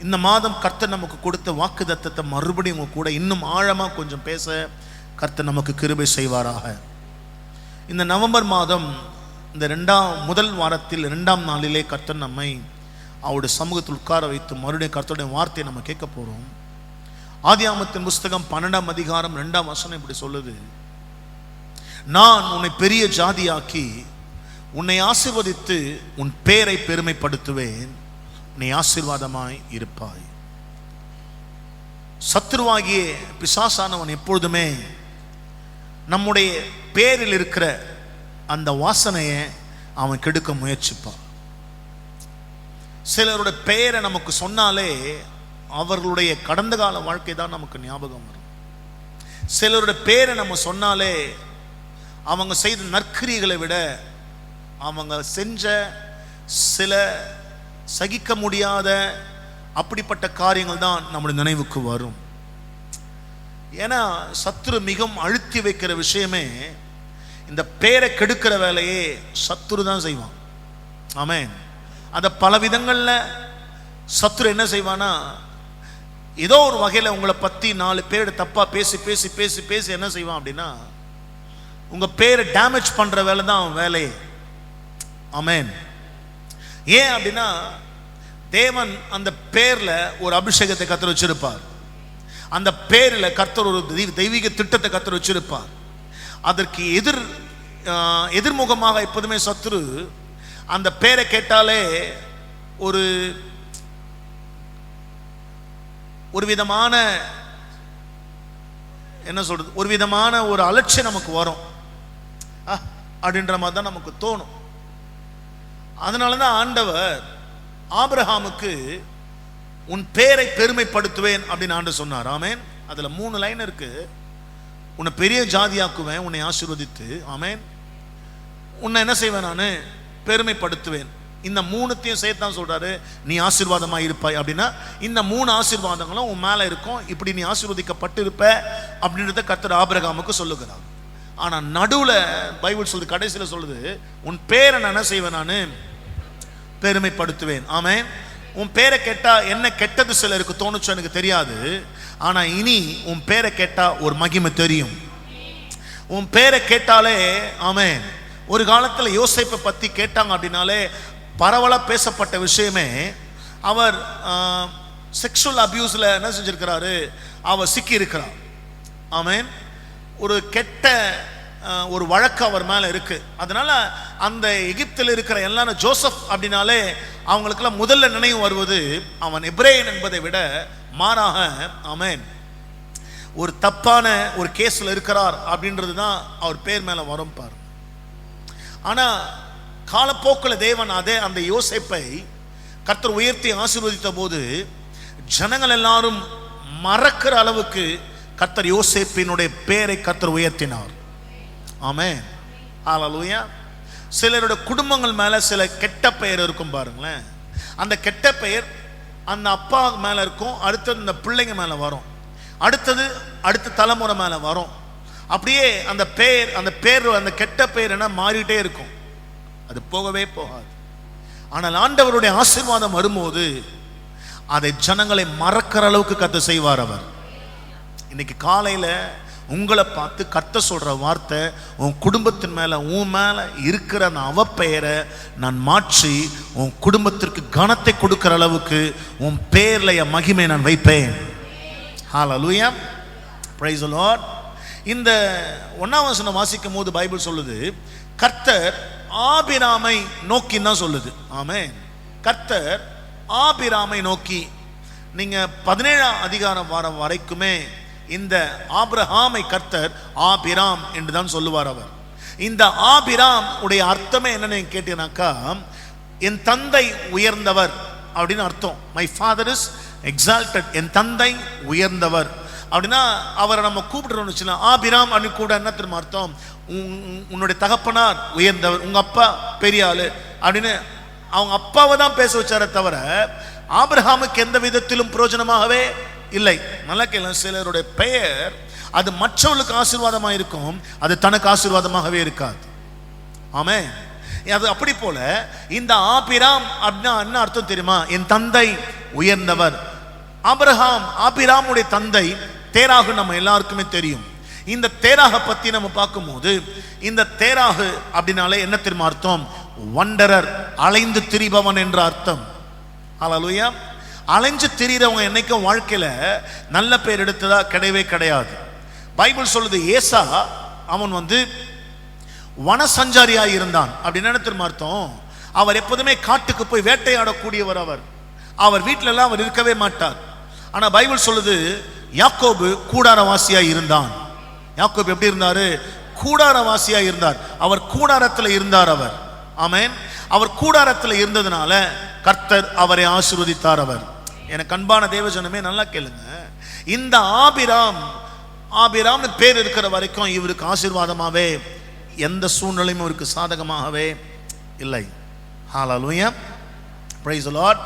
இந்த மாதம் கர்த்தர் நமக்கு கொடுத்த வாக்குத்தத்தத்தை மறுபடியும் உங்க கூட இன்னும் ஆழமாக கொஞ்சம் பேச கர்த்தர் நமக்கு கிருபை செய்வாராக. இந்த நவம்பர் மாதம் இந்த முதல் வாரத்தில் 2ஆம் நாளிலே கர்த்தர் நம்மை அவருடைய சமூகத்தில் உட்கார வைத்து மறுபடியும் கர்த்தருடைய வார்த்தையை நம்ம கேட்க போகிறோம். ஆதியாகமத்தின் புஸ்தகம் 12ஆம் அதிகாரம் 2ஆம் வசனம் இப்படி சொல்லுது, நான் உன்னை பெரிய ஜாதியாக்கி உன்னை ஆசீர்வதித்து உன் பேரை பெருமைப்படுத்துவேன், நீ ஆசீர்வாதமாய் இருப்பாய். சத்துருவாகிய பிசாசானவன் எப்பொழுதுமே நம்முடைய பேரில் இருக்கிற அந்த வாசனையை அவன் கெடுக்க முயற்சிப்பான். சிலருடைய பெயரை நமக்கு சொன்னாலே அவர்களுடைய கடந்த கால வாழ்க்கை தான் நமக்கு ஞாபகம் வரும். சிலருடைய பேரை நம்ம சொன்னாலே அவங்க செய்த நற்கிரிகளை விட அவங்க செஞ்ச சில சகிக்க முடியாத அப்படிப்பட்ட காரியங்கள் தான் நம்முடைய நினைவுக்கு வரும். ஏன்னா சத்துரு மிகவும் அழுத்தி வைக்கிற விஷயமே இந்த பேரை கெடுக்கிற வேலையே சத்துரு தான் செய்வான். ஆமென். அதை பல விதங்களில் சத்துரு என்ன செய்வானா, ஏதோ ஒரு வகையில் உங்களை பற்றி 4 பேர் தப்பாக பேசி பேசி பேசி பேசி என்ன செய்வான் அப்படின்னா உங்கள் பேரை டேமேஜ் பண்ணுற வேலை தான் அவன் வேலையே. ஆமென். ஏன் அப்படின்னா தேவன் அந்த பேரில் ஒரு அபிஷேகத்தை கர்த்தர் வச்சிருப்பார். அந்த பேரில் கர்த்தர் ஒரு தெய்வீக திட்டத்தை கர்த்தர் வச்சிருப்பார். அதற்கு எதிர்முகமாக எப்போதுமே சத்துரு அந்த பேரை கேட்டாலே ஒரு விதமான என்ன சொல்றது, ஒரு விதமான ஒரு அலட்சியம் நமக்கு வரும் அப்படின்ற மாதிரி தான் நமக்கு தோணும். அதனால தான் ஆண்டவர் ஆபிரகாமுக்கு உன் பேரை பெருமைப்படுத்துவேன் அப்படின்னு ஆண்டவர் சொன்னார். ஆமென். அதில் 3 லைன் இருக்கு. உன்னை பெரிய ஜாதியாக்குவேன், உன்னை ஆசீர்வதித்து, ஆமென், உன்னை என்ன செய்வேன், நான் பெருமைப்படுத்துவேன். இந்த 3த்தையும் சேர்த்தான் சொல்றாரு, நீ ஆசீர்வாதமாக இருப்பாய் அப்படின்னா இந்த 3 ஆசீர்வாதங்களும் உன் மேலே இருக்கும். இப்படி நீ ஆசீர்வதிக்கப்பட்டு இருப்ப அப்படின்றத கர்த்தர் ஆபிரகாமுக்கு சொல்லுகிறார். ஆனால் நடுவில் பைபிள் சொல்லுது, கடைசியில் சொல்லுது, உன் பேரை நான் என்ன செய்வேன், நான் பெருமைப்படுத்துவேன். ஆமென். உன் பேரை கேட்டா என்ன கெட்டது சிலருக்கு தோணுச்சோ எனக்கு தெரியாது. ஆனா இனி உன் பேரை கேட்டா ஒரு மகிமை தெரியும். உன் பேரை கேட்டாலே, ஆமென், ஒரு காலத்தில் யோசேப்பை பத்தி கேட்டாங்க அப்படின்னாலே பரவலா பேசப்பட்ட விஷயமே, அவர் செக்ஷுவல் அபியூஸ்ல என்ன செஞ்சிருக்கிறாரு, அவர் சிக்கி இருக்கிறார். ஆமென். ஒரு கெட்ட ஒரு வழக்கு அவர் மேல இருக்கு. அதனால அந்த எகிப்தில் இருக்கிற எல்லாரும் ஜோசப் அப்படின்னாலே அவங்களுக்கெல்லாம் முதல்ல நினைவு வருவது அவன் எபிரேயன் என்பதை விட மாறாக, ஆமென், ஒரு தப்பான ஒரு கேஸ்ல இருக்கிறார் அப்படின்றது தான் அவர் பேர் மேல வரும் பாரு. ஆனா காலப்போக்கில் தேவன் அதே அந்த யோசேப்பை கர்த்தர் உயர்த்தி ஆசீர்வதித்த போது ஜனங்கள் எல்லாரும் மறக்கிற அளவுக்கு கர்த்தர் யோசேப்பினுடைய பேரை கர்த்தர் உயர்த்தினார். ஆமென். ஹல்லேலூயா. சிலருடைய குடும்பங்கள் மேல சில கெட்ட பெயர் இருக்கும் பாருங்களேன். அந்த கெட்ட பெயர் அந்த அப்பா மேல இருக்கும், அடுத்தது இந்த பிள்ளைங்க மேல வரும், அடுத்தது அடுத்த தலைமுறை மேல வரும். அப்படியே அந்த பேர் அந்த கெட்ட பெயர் என்ன மாறிட்டே இருக்கும், அது போகவே போகாது. ஆனால் ஆண்டவருடைய ஆசீர்வாதம் வரும்போது அதை ஜனங்களை மறக்கிற அளவுக்கு கர்த்தர் செய்வார் அவர். இன்னைக்கு காலையில உங்களை பார்த்து கர்த்தர் சொல்ற வார்த்தை, உன் குடும்பத்தின் மேல உன் மேல இருக்கிற அந்த அவப்பெயரை நான் மாற்றி உன் குடும்பத்திற்கு கனத்தை கொடுக்கிற அளவுக்கு உன் பேர்ல என் மகிமை நான் வைப்பேன். ஹல்லேலூயா. Praise the Lord. இந்த 1ஆம் வசனம் வாசிக்கும் போது பைபிள் சொல்லுது, கர்த்தர் ஆபிராமை நோக்கி தான் சொல்லுது. ஆமென். கர்த்தர் ஆபிராமை நோக்கி. நீங்க 17ஆம் அதிகாரம் வாரம் வரைக்குமே இந்த ஆபிரகாமை கர்த்தர் ஆபிராம் என்று தான் சொல்லுவார் அவர். இந்த ஆபிராம் உடைய அர்த்தமே என்னன்னு கேட்டீங்கன்னாக்கா, என் தந்தை உயர்ந்தவர் அப்படின்னு அர்த்தம். மை ஃபாதர் இஸ் எக்ஸால்டட், என் தந்தை உயர்ந்தவர் அப்படின்னா அவரை நம்ம கூப்பிடுறோம்னு வச்சுன்னா ஆபிராம் அப்படின்னு கூட என்ன தெரியுமா அர்த்தம், உன்னுடைய தகப்பனார் உயர்ந்தவர், உங்க அப்பா பெரிய ஆளு அப்படின்னு அவங்க அப்பாவை தான் பேச வச்சாரே தவிர ஆபிரகாமுக்கு எந்த விதத்திலும் பிரயோஜனமாகவே இல்லை. நல்ல கேள்வி. சிலருடைய பெயர் அது மற்றவர்களுக்கு ஆசீர்வாதமாக இருக்கும், அது தனக்கு ஆசீர்வாதமாகவே இருக்காது. ஆமென். அது அப்படி போல இந்த ஆபிராம் அப்படின்னா என்ன அர்த்தம் தெரியுமா, என் தந்தை உயர்ந்தவர். ஆபிராமுடைய தந்தை தேராகு நம்ம எல்லாருக்குமே தெரியும். இந்த தேராக பத்தி நம்ம பார்க்கும்போது, இந்த தேராகு அப்படின்னாலே என்ன தெரியுமா அர்த்தம்? வண்டரர், அலைந்து திரிபவன் என்ற அர்த்தம். ஹல்லேலூயா. அலைஞ்சு திரிகிறவங்க என்னைக்கும் வாழ்க்கையில நல்ல பேர் எடுத்ததா கிடையவே கிடையாது. பைபிள் சொல்லுது, ஏசா அவன் வனசஞ்சாரியாய் இருந்தான். அப்படின்னு என்ன தெரியுமா அர்த்தம்? அவர் எப்போதுமே காட்டுக்கு போய் வேட்டையாடக்கூடியவர். அவர் வீட்டில எல்லாம் அவர் இருக்கவே மாட்டார். ஆனா பைபிள் சொல்லுது, யாக்கோபு கூடாரவாசியா இருந்தான். யாக்கோபு எப்படி இருந்தாரு? கூடாரவாசியா இருந்தார். அவர் கூடாரத்தில் இருந்தார். அவர் ஆமென். அவர் கூடாரத்தில் இருந்ததுனால கர்த்தர் அவரை ஆசீர்வதித்தார். அவர் எனக்கு அன்பான தேவஜனமே நல்லா கேளுங்க. இந்த ஆபிராம் பேர் இருக்கிற வரைக்கும் இவருக்கு ஆசீர்வாதமாவே எந்த சூழ்நிலையும் இவருக்கு சாதகமாகவே இல்லை. ஹல்லேலூயா, பிரைஸ் தி லார்ட்.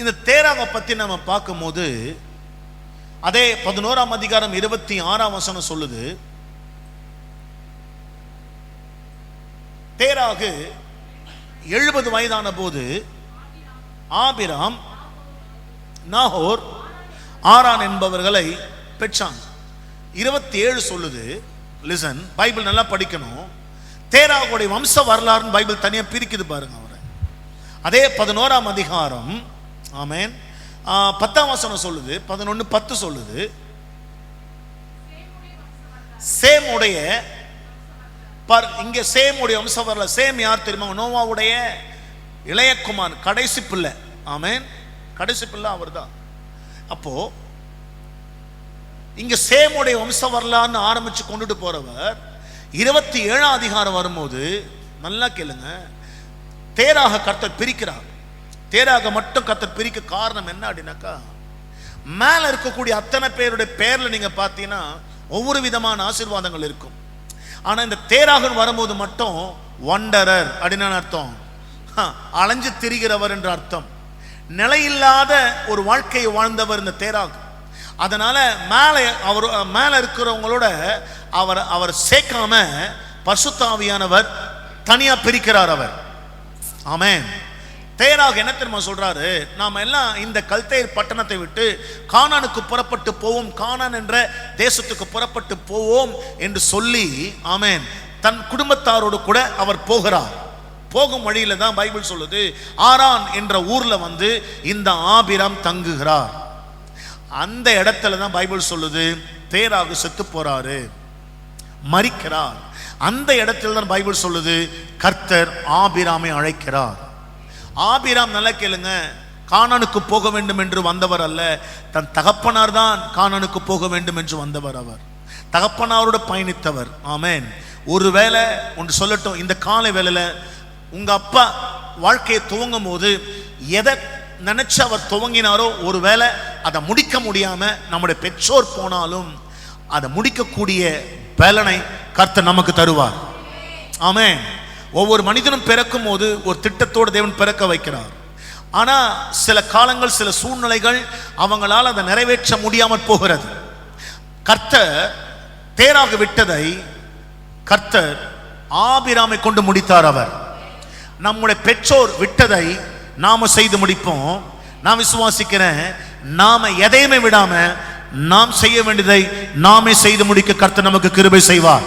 இந்த தேராவை பத்தி நம்ம பார்க்கும்போது, அதே 11ஆம் அதிகாரம் 26ஆம் வசனம் சொல்லுது, தேராகு 70 வயதான போது ஆபிராம், நாகோர், ஆரான் என்பவர்களை பெற்றான். 27 சொல்லுது. லிசன், பைபிள் நல்லா படிக்கணும். தேராகுடைய வம்ச வரலாறு பைபிள் தனியா பிரிக்குது பாருங்க. அவரை அதே 11ஆம் அதிகாரம் ஆமென் 10ஆம் வசனம் சொல்லுது, 11:10 சொல்லுது, சேமுடைய இங்க சேமுடைய வம்சம் வரல. சேம் யார் தெரியுமா? நோவாவுடைய இளையகுமார், கடைசி பிள்ளை. ஆமென், கடைசி பிள்ளை அவர்தான். அப்போ இங்க சேமுடைய வம்ச வரலான்னு ஆரம்பிச்சு கொண்டுட்டு போறவர் 27ஆம் அதிகாரம் வரும்போது நல்லா கேளுங்க, தேராக கர்த்தர் பிரிக்கிறார். தேராக மட்டும் கர்த்தர் பிரிக்க காரணம் என்ன அப்படின்னாக்கா, மேல இருக்கக்கூடிய அத்தனை பேருடைய பேர்ல நீங்க பார்த்தீங்கன்னா ஒவ்வொரு விதமான ஆசீர்வாதங்கள் இருக்கும். ஆனா இந்த தேராகன் வரும்போது மட்டும் வண்டரர் அப்படின்னு அர்த்தம், அலைஞ்சு திரிகிறவர் என்ற அர்த்தம். நிலையில்லாத ஒரு வாழ்க்கையை வாழ்ந்தவர் இந்த தேராகு. அதனால மேல இருக்கிறவங்களோட அவர் சேர்க்காம பரிசுத்த ஆவியானவர் தனியா பிரிக்கிறார் அவர். ஆமென். தேராக என்ன தெரியுமா சொல்றாரு? நாம எல்லாம் இந்த கல்தேர் பட்டணத்தை விட்டு கானானுக்கு புறப்பட்டு போவோம், கானான் என்ற தேசத்துக்கு புறப்பட்டு போவோம் என்று சொல்லி, ஆமென், தன் குடும்பத்தாரோடு கூட அவர் போகிறார். போகும் வழியில தான் பைபிள் சொல்லுது, ஆரான் என்ற ஊர்ல இந்த ஆபிராம் தங்குகிறார். அந்த இடத்துல தான் பைபிள் சொல்லுது தேராகு செத்து போறாரு, மரிக்கிறார். அந்த இடத்துல தான் பைபிள் சொல்லுது கர்த்தர் ஆபிராமை அழைக்கிறார். ஆபிராம் நல்லா கேளுங்க, கானானுக்கு போக வேண்டும் என்று வந்தவர் அல்ல, தன் தகப்பனார் தான் கானானுக்கு போக வேண்டும் என்று வந்தவர். அவர் தகப்பனாரோட பயணித்தவர். ஆமென். ஒருவேளை ஒன்று சொல்லட்டும், இந்த காலை வேளையில உங்க அப்பா வாழ்க்கையை துவங்கும் போது எதை நினைச்சு அவர் துவங்கினாரோ, ஒருவேளை அதை முடிக்க முடியாம நம்முடைய பெற்றோர் போனாலும் அதை முடிக்கக்கூடிய பலனை கர்த்தர் நமக்கு தருவார். ஆமென். ஒவ்வொரு மனிதனும் பிறக்கும் போது ஒரு திட்டத்தோடு தேவன் பிறக்க வைக்கிறார். ஆனா சில காலங்கள், சில சூழ்நிலைகள் அவங்களால் அதை நிறைவேற்ற முடியாமல் போகிறது. கர்த்தர் தேராக விட்டதை கர்த்தர் ஆபிராமை கொண்டு முடித்தார். அவர் நம்முடைய பெற்றோர் விட்டதை நாம செய்து முடிப்போம். நான் விசுவாசிக்கிறேன், நாம எதையுமே விடாம நாம் செய்ய வேண்டியதை நாமே செய்து முடிக்க கர்த்தர் நமக்கு கிருபை செய்வார்.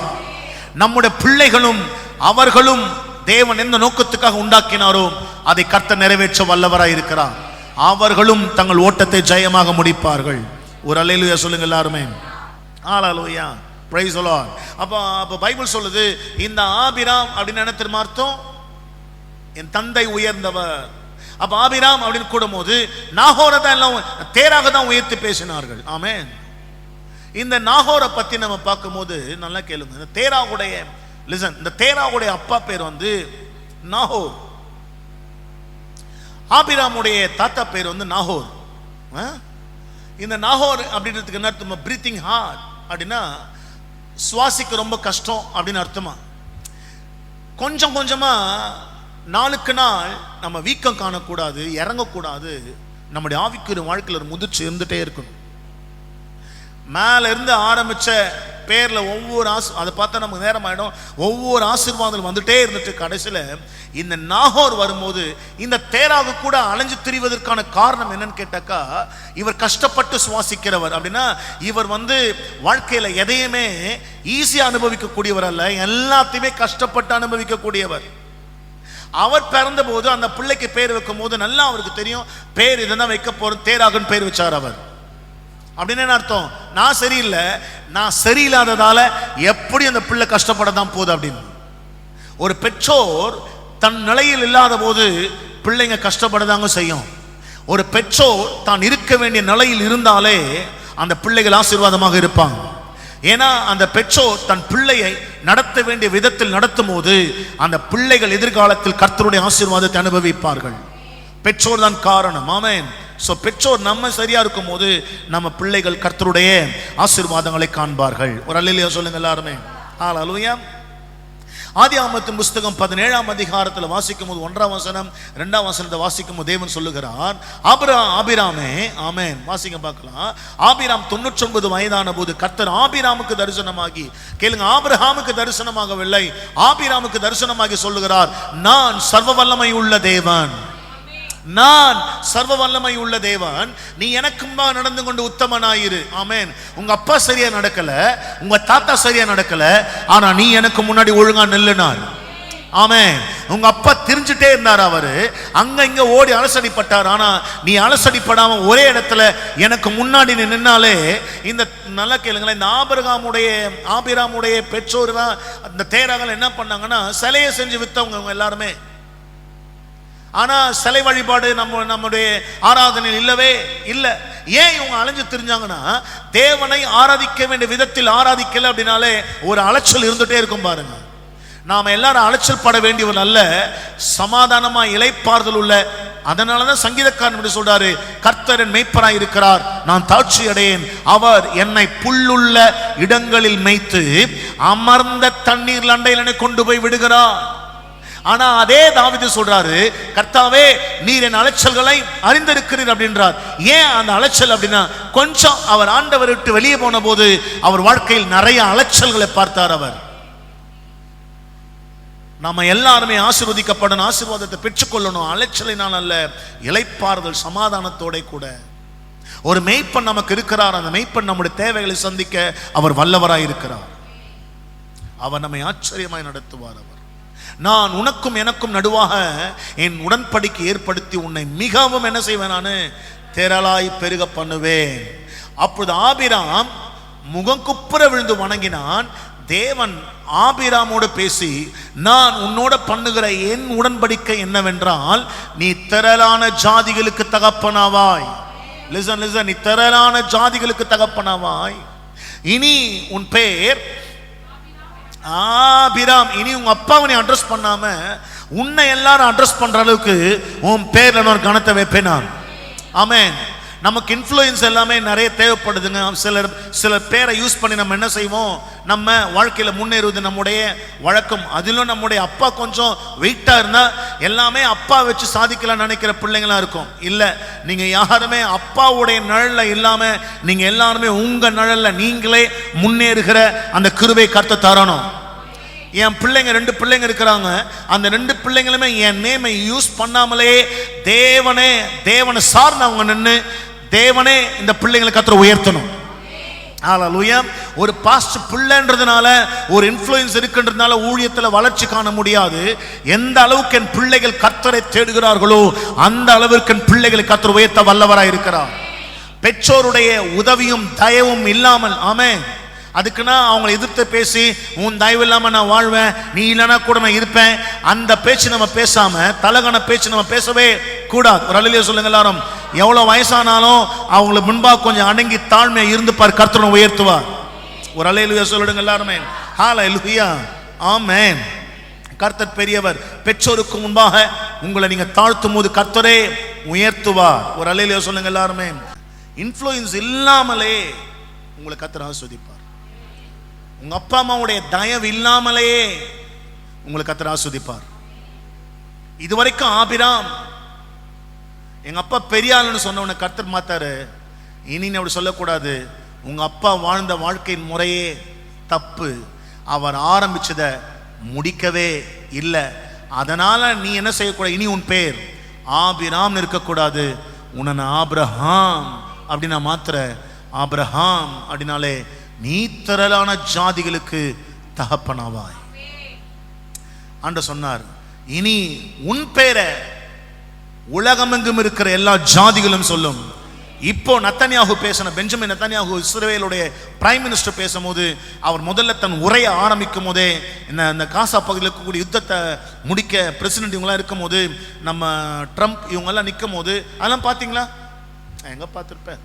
நம்முடைய பிள்ளைகளும் அவர்களும் தேவன் எந்த நோக்கத்துக்காக உண்டாக்கினாரோ அதை கர்த்தர் நிறைவேற்ற வல்லவராய் இருக்கிறார். அவர்களும் தங்கள் ஓட்டத்தை ஜெயமாக முடிப்பார்கள். ஒரு அல்லேலூயா சொல்லுங்க எல்லாருமே. ஹல்லேலூயா, பிரைஸ் தி லார்ட். அப்ப பைபிள் சொல்லுது, இந்த ஆபிராம் அப்படின்னு என்ன தெரியுமா அர்த்தம்? என் தந்தை உயர்ந்தவர். அப்ப ஆபிராம் அப்படின்னு கூடும்போது நாகோரை தான் எல்லாம் தேராக தான் உயர்த்தி பேசினார்கள். ஆமென். இந்த நாகோரை பத்தி நம்ம பார்க்கும்போது நல்லா கேளுங்க. இந்த தேராவுடைய லிசன், இந்த தேராவுடைய அப்பா பேர் நாகோர். ஆபிராமுடைய தாத்தா பேர் நாகோர். இந்த நாகோர் அப்படின்றதுக்கு என்ன அர்த்தமா? பிரீத்திங் ஹார்ட் அப்படின்னா சுவாசிக்க ரொம்ப கஷ்டம் அப்படின்னு அர்த்தமா. கொஞ்சம் கொஞ்சமா நாளுக்கு நாள் நம்ம வீக்கம் காணக்கூடாது, இறங்கக்கூடாது. நம்முடைய ஆவிக்குரிய வாழ்க்கையில் ஒரு முதிர்ச்சி இருந்துட்டே இருக்கணும். மேல இருந்து ஆரம்பிச்ச பேர்ல ஒவ்வொரு அதை பார்த்தா நமக்கு நேரம் ஆயிடும். ஒவ்வொரு ஆசீர்வாதம் வந்துட்டே இருந்துட்டு கடைசியில இந்த நாகோர் வரும்போது இந்த தேராகு கூட அலைஞ்சு திரிவதற்கான காரணம் என்னன்னு கேட்டாக்கா, இவர் கஷ்டப்பட்டு சுவாசிக்கிறவர். அப்படின்னா இவர் வாழ்க்கையில எதையுமே ஈஸியா அனுபவிக்க கூடியவர் அல்ல, எல்லாத்தையுமே கஷ்டப்பட்டு அனுபவிக்க கூடியவர். அவர் பிறந்த போது அந்த பிள்ளைக்கு பேர் வைக்கும் போது நல்லா அவருக்கு தெரியும், பேர் இதுதான் வைக்க போறோம், தேராகுன்னு பேர் வச்சார் அவர். அப்படின்னு என்ன அர்த்தம்? நான் சரியில்லை, நான் சரியில்லாததால எப்படி அந்த பிள்ளை கஷ்டப்பட தான் போகுது அப்படின்னு. ஒரு பெற்றோர் தன் நிலையில் இல்லாத போது பிள்ளைங்க கஷ்டப்படதாங்க செய்யும். ஒரு பெற்றோர் தான் இருக்க வேண்டிய நிலையில் இருந்தாலே அந்த பிள்ளைகள் ஆசீர்வாதமாக இருப்பாங்க. ஏன்னா அந்த பெற்றோர் தன் பிள்ளையை நடத்த வேண்டிய விதத்தில் நடத்தும் போது அந்த பிள்ளைகள் எதிர்காலத்தில் கர்த்தருடைய ஆசீர்வாதத்தை அனுபவிப்பார்கள். பெற்றோர் தான் காரணம். ஆமென். சோ பெற்றோர் நம்ம சரியா இருக்கும் போது நம்ம பிள்ளைகள் கர்த்தருடைய ஆசீர்வாதங்களை காண்பார்கள். ஒரு அல்லேலூயா சொல்லுங்க எல்லாருமே. ஹல்லேலூயா. ஆதியாகமத்தின் புஸ்தகம் 17ஆம் அதிகாரத்தில் வாசிக்கும் போது 1ஆம் வசனம் 2ஆம் வசனத்தை வாசிக்கும் போது தேவன் சொல்லுகிறார், ஆபிராமே, ஆமென், வாசிக்க பார்க்கலாம். ஆபிராம் 99 வயதான போது கர்த்தர் ஆபிராமுக்கு தரிசனமாகி, கேளுங்க, ஆபிரகாமுக்கு தரிசனமாகவில்லை, ஆபிராமுக்கு தரிசனமாகி சொல்லுகிறார், நான் சர்வ வல்லமை உள்ள தேவன், நான் சர்வ வல்லமை உள்ள தேவன், நீ எனக்கும் நடந்து கொண்டு உத்தமனாயிரு. ஆமென். உங்க அப்பா சரியா நடக்கல, உங்க தாத்தா சரியா நடக்கல, ஆனா நீ எனக்கு முன்னாடி ஒழுங்கா நில்லுனார். ஆமென். உங்க அப்பா திரிஞ்சுட்டே இருந்தார், அவரு அங்க இங்க ஓடி அலசடிப்பட்டார், ஆனா நீ அலசடிப்படாம ஒரே இடத்துல எனக்கு முன்னாடி நீ நின்னாலே. இந்த நல்லா கேளுங்களேன், இந்த ஆபிராமுடைய பெற்றோர் தான் அந்த தேராக என்ன பண்ணாங்கன்னா சிலையை செஞ்சு வித்தவங்க எல்லாருமே. ஆனா சிலை வழிபாடு நம்முடைய ஆராதனையில் இல்லவே இல்லை. ஏன் இவங்க அலைஞ்சு திரிஞ்சாங்கன்னா, தேவனை ஆராதிக்க வேண்டிய விதத்தில் ஆராதிக்கல அப்படின்னாலே ஒரு அலைச்சல் இருந்துட்டே இருக்கும் பாருங்க. நாம எல்லாரும் அலைச்சல் பட வேண்டியவன் அல்ல, சமாதானமா இளைப்பாறுதல் உள்ள. அதனாலதான் சங்கீதக்காரன் இப்படி சொல்றாரு, கர்த்தர் என் மேய்ப்பராய் இருக்கிறார், நான் தாழ்ச்சி அடையேன், அவர் என்னை புல்லுள்ள இடங்களில் மேய்த்து அமர்ந்த தண்ணீர் அண்டையில் என்னை கொண்டு போய் விடுகிறார். ஆனா அதே தாவீது சொல்றாரு, கர்த்தாவே நீர் என் அலைச்சல்களை அறிந்திருக்கிறீர் அப்படின்றார். ஏன் அந்த அலைச்சல் அப்படின்னா, கொஞ்சம் அவர் ஆண்டவர் விட்டு வெளியே போன போது அவர் வாழ்க்கையில் நிறைய அலைச்சல்களை பார்த்தார் அவர். நம்ம எல்லாருமே ஆசீர்வதிக்கப்படணும், ஆசீர்வாதத்தை பெற்றுக்கொள்ளணும், அலைச்சலினால் அல்ல, இளைப்பாறுதல் சமாதானத்தோட கூட. ஒரு மெய்ப்பன் நமக்கு இருக்கிறார், அந்த மெய்ப்பன் நம்முடைய தேவைகளை சந்திக்க அவர் வல்லவராய் இருக்கிறார். அவர் நம்மை ஆச்சரியமாய் நடத்துவார். அவர், நான் உனக்கும் எனக்கும் நடுவாக என் உடன்படிக்கை ஏற்படுத்தி உன்னை மிகவும் என்ன செய்வேன், நான் திரளாய் பெருக பண்ணுவேன். அப்பொழுது ஆபிராம் முகங்குப்புற விழுந்து வணங்கினான். தேவன் ஆபிராமோடு பேசி, நான் உன்னோட பண்ணுகிற என் உடன்படிக்கை என்னவென்றால், நீ திரளான ஜாதிகளுக்கு தகப்பனாவாய். லிசன் லிசன், நீ திரளான ஜாதிகளுக்கு தகப்பனாவாய். இனி உன் பேர் ஆபிராம். இனி உங்க அப்பாவை நீ அட்ரஸ் பண்ணாம உன்னை எல்லாரும் அட்ரஸ் பண்ற அளவுக்கு உன் பேர்ல நான் கணத்தை வைப்பேன் நான். ஆமென். நமக்கு இன்ஃப்ளூயன்ஸ் எல்லாமே நிறைய தேவைப்படுதுங்க. சிலர் பேரை யூஸ் பண்ணி நம்ம என்ன செய்வோம், நம்ம வாழ்க்கையில முன்னேறுவது நம்முடைய வழக்கம். அதிலும் நம்முடைய அப்பா கொஞ்சம் வெயிட்டா இருந்தா எல்லாமே அப்பா வச்சு சாதிக்கலாம் நினைக்கிற பிள்ளைங்களா இருக்கும். இல்ல, நீங்க யாருமே அப்பாவுடைய நிழல்ல இல்லாம நீங்க எல்லாருமே உங்க நிழல்ல நீங்களே முன்னேறுகிற அந்த கிருபை கர்த்தர் தரணும். என் பிள்ளைங்க 2 பிள்ளைங்க இருக்கிறாங்க, அந்த 2 பிள்ளைங்களுமே என் நேமை யூஸ் பண்ணாமலே தேவனை சார்ந்தவங்க நின்று தேவனே இந்த பிள்ளைங்களை கர்த்தர் உயர்த்தணும். ஹல்லேலூயா. ஒரு பாஸ்ட் பிள்ளைன்றதுனால, ஒரு இன்ஃப்ளூயன்ஸ் இருக்குன்றதுனால ஊழியத்தில் வளர்ச்சி காண முடியாது. எந்த அளவுக்கு என் பிள்ளைகள் கர்த்தரை தேடுகிறார்களோ அந்த அளவிற்கு என் பிள்ளைகளை கர்த்தர் உயர்த்த வல்லவராய் இருக்கிறார். பெற்றோருடைய உதவியும் தயவும் இல்லாமல், ஆமென், அதுக்குன்னா அவங்களை எதிர்த்து பேசி உன் தயவு இல்லாம நான் வாழ்வேன், நீ இல்லைன்னா கூட நான் இருப்பேன், அந்த பேச்சு நம்ம பேசாம, தலகன பேச்சு நம்ம பேசவே கூடாது. ஒரு அல்லேலூயா சொல்லுங்க எல்லாரும். எவ்வளவு வயசானாலும் அவங்களுக்கு முன்பாக கொஞ்சம் அடங்கி தாழ்மையா இருந்து பார், கர்த்தரை உயர்த்துவார். ஒரு அல்லேலூயா சொல்லிடுங்க எல்லாருமே. ஹல்லேலூயா. ஆமென். கர்த்தர் பெரியவர். பெற்றோருக்கு முன்பாக உங்களை நீங்க தாழ்த்தும் போது கர்த்தரே உயர்த்துவார். ஒரு அல்லேலூயா சொல்லுங்க எல்லாருமே. இன்ஃப்ளூயன்ஸ் இல்லாமலே உங்களை கர்த்தர் ஆசீர்வதிப்பார். உங்க அப்பா அம்மாவுடைய தயவு இல்லாமலேயே உங்களை கர்த்தர் ஆசீர்வதிப்பார். இதுவரைக்கும் ஆபிராம் எங்க அப்பா பெரிய ஆளுன்னு சொன்னவனை கர்த்தர் மாத்தாரு. இனி அப்படி சொல்லக்கூடாது. உங்க அப்பா வாழ்ந்த வாழ்க்கையின் முறையே தப்பு. அவர் ஆரம்பிச்சதை முடிக்கவே இல்லை. அதனால நீ என்ன செய்யக்கூடாது, இனி உன் பேர் ஆபிராம் இருக்கக்கூடாது, உன்னை ஆபிரகாம் அப்படின்னா மாத்திர. ஆபிரகாம் அப்படின்னாலே நீ திரளான ஜாதிகளுக்கு தகப்பனாவாய். ஆண்டவர் சொன்னார், இனி உன் பேரை உலகமெங்கும் இருக்கிற எல்லா ஜாதிகளும் சொல்லும். இப்போ நத்தன்யாகு பேசின, பெஞ்சமின் நத்தன்யாகு இஸ்ரவேலுடைய பிரைம் மினிஸ்டர் பேசும்போது, அவர் முதல்ல தன் உரையை ஆரம்பிக்கும் போதே இந்த காசா பகுதியில் இருக்கக்கூடிய யுத்தத்தை முடிக்க பிரசிடென்ட் இவங்கெல்லாம் இருக்கும் போது, நம்ம ட்ரம்ப் இவங்கெல்லாம் நிற்கும் போது, அதெல்லாம் பார்த்தீங்களா? எங்க பார்த்துருப்பேன்.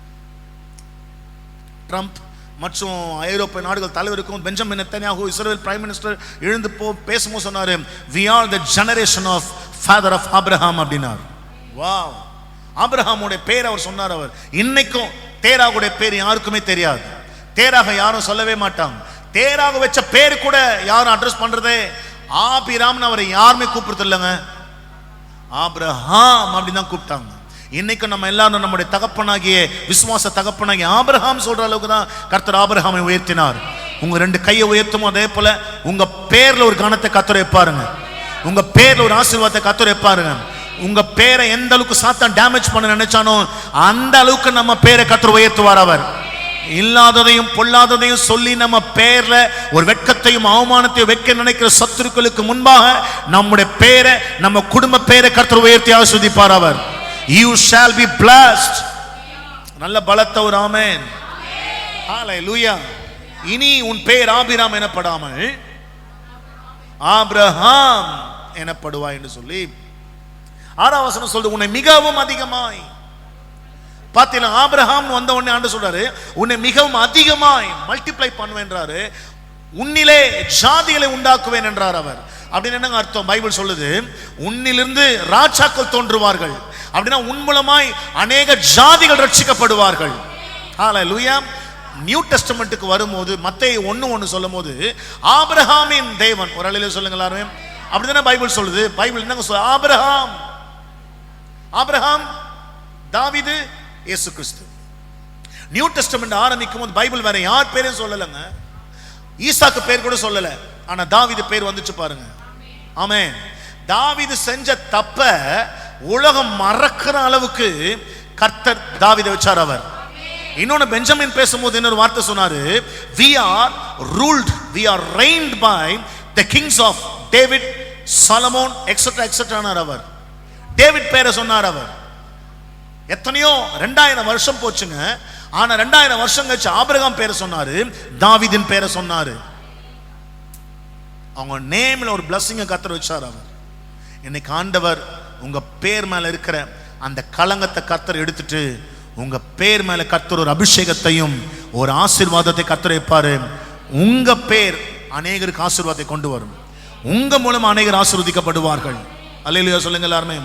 ட்ரம்ப் மற்றும் ஐரோப்பிய நாடுகள் தலைவருக்கும் பெஞ்சமின் நெத்தன்யாகு இஸ்ரவேல் பிரைம் மினிஸ்டர் எழுந்து பேசும்போது சொன்னாரு, we are the generation of father of Abraham அப்படின்னார். வாவ், ஆபிரகாமுடைய பேர் அவர் சொன்னார். அவர் இன்னைக்கும் தேராகுடைய பேர் யாருக்குமே தெரியாது. தேராக யாரும் சொல்லவே மாட்டாங்க. தேராக வச்ச பேர் கூட யாரும் அட்ரஸ் பண்றதே ஆபிராம்னு அவரை யாருமே கூப்பிடுறது இல்லைங்க, ஆபிரகாம் அப்படின்னு தான் கூப்பிட்டாங்க. இன்னைக்கு நம்ம எல்லாரும் நம்முடைய தகப்பனாகிய விசுவாச தகப்பனாகிய ஆபிரகாம் சொல்ற அளவுக்கு தான் கர்த்தர் ஆபிரகாமை உயர்த்தினார். உங்க 2 கையை உயர்த்தும், அதே போல உங்க பேர்ல ஒரு கணத்தை கர்த்தர் வைப்பாருங்க. உங்க பேர்ல ஒரு ஆசீர்வாதத்தை கர்த்தர் வைப்பாருங்க. உங்க பேரை எந்த அளவுக்கு சாத்தான் டேமேஜ் பண்ண நினைச்சானோ அந்த அளவுக்கு நம்ம பேரை கர்த்தர் உயர்த்துவார். அவர் இல்லாததையும் பொல்லாததையும் சொல்லி நம்ம பேர்ல ஒரு வெட்கத்தையும் அவமானத்தையும் வைக்க நினைக்கிற சத்துருக்களுக்கு முன்பாக நம்முடைய பேரை, நம்ம குடும்ப பேரை கர்த்தர் உயர்த்தி ஆசீர்வதிப்பார். அவர் you shall be blessed. நல்ல பலத்த ஒரு ஆமென், ஹalleluya. இனி உன் பேர் ஆபிராம் எனப்படாமல் ஆபிரகாம் எனப்படுவாய் என்று சொல்லி 6ஆம் வசனம் சொல்லுது, உன்னை மிகவும் அதிகமாய். பார்த்தீங்களா, ஆபிரகாம் வந்த உடனே ஆண்டு சொல்றாரு, உன்னை மிகவும் அதிகமாய் மல்டிப்ளை பண்ணுவேன்றாரு, உன்னிலே ஜாதிகளை உண்டாக்குவேன் என்றார் அவர். அப்படின்னு என்னங்க அர்த்தம்? பைபிள் சொல்லுது, உன்னிலிருந்து ராஜாக்கள் தோன்றுவார்கள். அப்படின்னா உன் மூலமாய் அநேக ஜாதிகள் ரட்சிக்கப்படுவார்கள். ஹalleluya. நியூ டெஸ்டமெண்ட்டுக்கு வரும்போது மத்தேயு 1:1 சொல்லும் போது ஆபிரகாமின் தேவன், ஒரு அலையில சொல்லுங்க எல்லாரும், அப்படிதானே பைபிள் சொல்லுது. பைபிள் என்னங்க சொல்லுது? ஆபிரகாம், ஆபிரகாம், தாவீது, இயேசு கிறிஸ்து. நியூ டெஸ்டமெண்ட் ஆரம்பிக்கும் போது பைபிள் வேற யார் பேரையும் சொல்லலைங்க. ஈசாக்கு பேர் கூட சொல்லல, ஆனா தாவீது பேர் வந்துச்சு பாருங்க. ஆமென். தாவீது செஞ்ச தப்ப உலகம் மறக்கிற அளவுக்கு கர்த்தர் தாவீதை வச்சார். அவர் இன்னொன்னு பெஞ்சமின் பேசும்போது இன்னொரு வார்த்தை சொன்னாரு, we are ruled, we are reigned by the kings of David, Solomon, etc etc. Our David பேரை சொன்னார். அவர் எத்தனையோ 2000 வருஷம் போச்சுங்க, ஆனா 2000 வருஷம் கழிச்சு ஆபிரகாம் பேரை சொன்னாரு, தாவீதின் பேரை சொன்னாரு. அவங்க நேம்ல ஒரு பிளஸிங்க கர்த்தர் வச்சார். அவர் இன்னைக்கு ஆண்டவர் உங்க பேர் மேல இருக்கிற அந்த களங்கத்தை கர்த்தர் எடுத்துட்டு உங்க பேர் மேல கர்த்தர் ஒரு அபிஷேகத்தையும் ஒரு ஆசீர்வாதத்தை கர்த்தர் வைப்பாரு. உங்க பேர் அநேகருக்கு ஆசீர்வாதத்தை கொண்டு வரும். உங்க மூலம் அநேகர் ஆசீர்வதிக்கப்படுவார்கள். அல்லேலூயா சொல்லுங்க எல்லாருமே.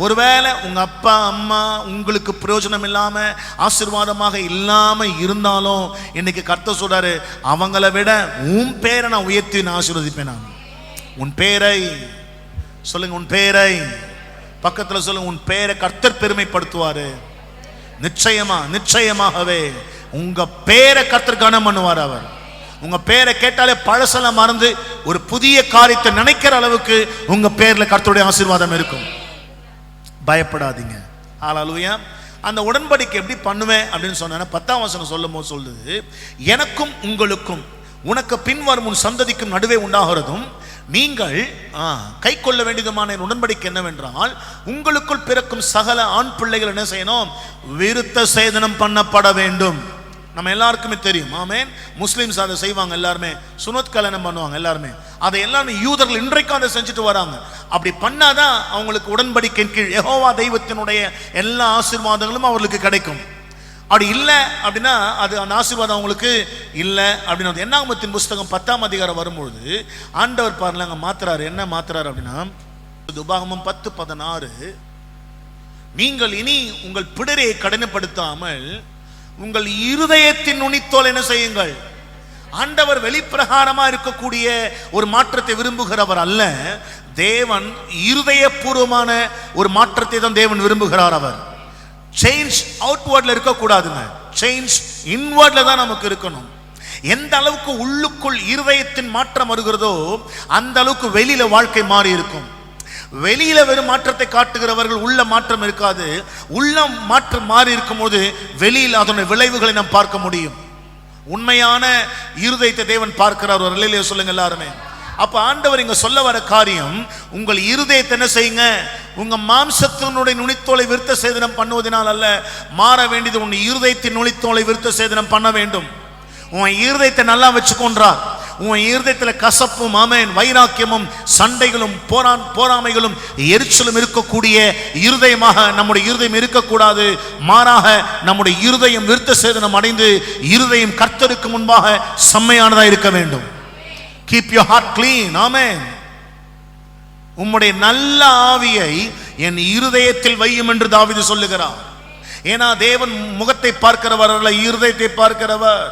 ஒருவேளை உங்க அப்பா அம்மா உங்களுக்கு பிரயோஜனம் இல்லாம ஆசீர்வாதமாக இல்லாம இருந்தாலும் இன்னைக்கு கர்த்தர் சொல்றாரு, அவங்கள விட உன் பேரை நான் உயர்த்தி நான் ஆசீர்வதிப்பேன். நான் உன் பேரை சொல்லுங்க, உன் பேரை பக்கத்துல சொல்லுங்க, உன் பேரை கர்த்தர் பெருமைப்படுத்துவாரு. நிச்சயமா, நிச்சயமாகவே உங்க பேரை கர்த்தர் கனம் பண்ணுவார். அவர் உங்க பேரை கேட்டாலே பழசெல்லாம் மறந்து ஒரு புதிய காரியத்தை நினைக்கிற அளவுக்கு உங்க பேர்ல கர்த்தருடைய ஆசீர்வாதம் இருக்கும். பயப்படாதீங்க. ஹalleluya. அந்த உடன்படிக்கை எப்படி பண்ணுவேன் அப்படின்னு சொன்னா 10ஆம் வசனம் சொல்லும் போது சொல்லுது, எனக்கும் உங்களுக்கும் உனக்கு பின்வரும் உன் சந்ததிக்கும் நடுவே உண்டாகிறதும் நீங்கள் கை கொள்ள வேண்டியதுமான உடன்படிக்கை என்னவென்றால், உங்களுக்குள் பிறக்கும் சகல ஆண் பிள்ளைகள் என்ன செய்யணும்? விருத்த சேதனம் பண்ணப்பட வேண்டும். நம்ம எல்லாருக்குமே தெரியும். ஆமென். முஸ்லிம்ஸ் அதை செய்வாங்க, எல்லாருமே சுனத் கல்யாணம் பண்ணுவாங்க எல்லாருமே. அதை எல்லாருமே யூதர்கள் இன்றைக்கும் அதை செஞ்சுட்டு வராங்க. அப்படி பண்ணாதான் அவங்களுக்கு உடன்படிக்கையின் கீழ் யெகோவா தெய்வத்தினுடைய எல்லா ஆசீர்வாதங்களும் அவர்களுக்கு கிடைக்கும். அப்படி இல்லை அப்படின்னா அது அந்த ஆசீர்வாதம் அவங்களுக்கு இல்லை அப்படின்னு என்னாகமத்தின் புஸ்தகம் 10ஆம் அதிகாரம் வரும்பொழுது ஆண்டவர் பாருங்க மாத்துறாரு. என்ன மாத்துறாரு அப்படின்னா, உபாகமம் 10:16, நீங்கள் இனி உங்கள் பிடரையை கடினப்படுத்தாமல் உங்கள் இருதயத்தின் நுனித்தோல் என்ன செய்யுங்கள். ஆண்டவர் வெளிப்பிரகாரமா இருக்கக்கூடிய ஒரு மாற்றத்தை விரும்புகிறவர் அல்ல. தேவன் இருதயபூர்வமான ஒரு மாற்றத்தை தான் தேவன் விரும்புகிறார். அவர் சேஞ்ச் அவுட்வர்ட்ல இருக்க கூடாதுங்க, சேஞ்ச் இன்வர்ட்ல தான் நமக்கு இருக்கணும். எந்த அளவுக்கு உள்ளுக்குள் இருதயத்தின் மாற்றம் வருகிறதோ அந்த அளவுக்கு வெளியில வாழ்க்கை மாறி இருக்கும். வெளியில வெறும் மாற்றத்தை காட்டுகிறவர்கள் உள்ள மாற்றம் இருக்காது. உள்ள மாற்றம் மாறி இருக்கும் போது வெளியில் அதனுடைய விளைவுகளை நாம் பார்க்க முடியும். உண்மையான இருதயத்தை தேவன் பார்க்கிறார். ஒரு அல்லேலூயா சொல்லுங்க எல்லாருமே. அப்ப ஆண்டவர் இங்க சொல்ல வர காரியம், உங்கள் இருதயத்தை என்ன செய்யுங்க, உங்க மாம்சத்தினுடைய நுனித்தோலை விருத்த சேதனம் பண்ணுவதனால் அல்ல, மாற வேண்டியது உன் இருதயத்தின் நுனித்தோலை விருத்த சேதனம் பண்ண வேண்டும். உன் இருதயத்தை நல்லா வச்சுக்கொண்டார். உன் இருதயத்துல கசப்பும் ஆமென் வைராக்கியமும் சண்டைகளும் போராமைகளும் எரிச்சலும் இருக்கக்கூடிய இருதயமாக நம்முடைய இருதயம் இருக்கக்கூடாது. மாறாக நம்முடைய இருதயம் விருத்த சேதனம் அடைந்து இருதயம் கர்த்தருக்கு முன்பாக செம்மையானதா இருக்க வேண்டும். Keep your heart clean. Amen. உம்முடைய நல்ல ஆவியை என் இருதயத்தில் வையும் என்று தாவீது சொல்லுகிறார். ஏனா தேவன் முகத்தை பார்க்கிறவர் அல்ல, இருதயத்தை பார்க்கிறவர்.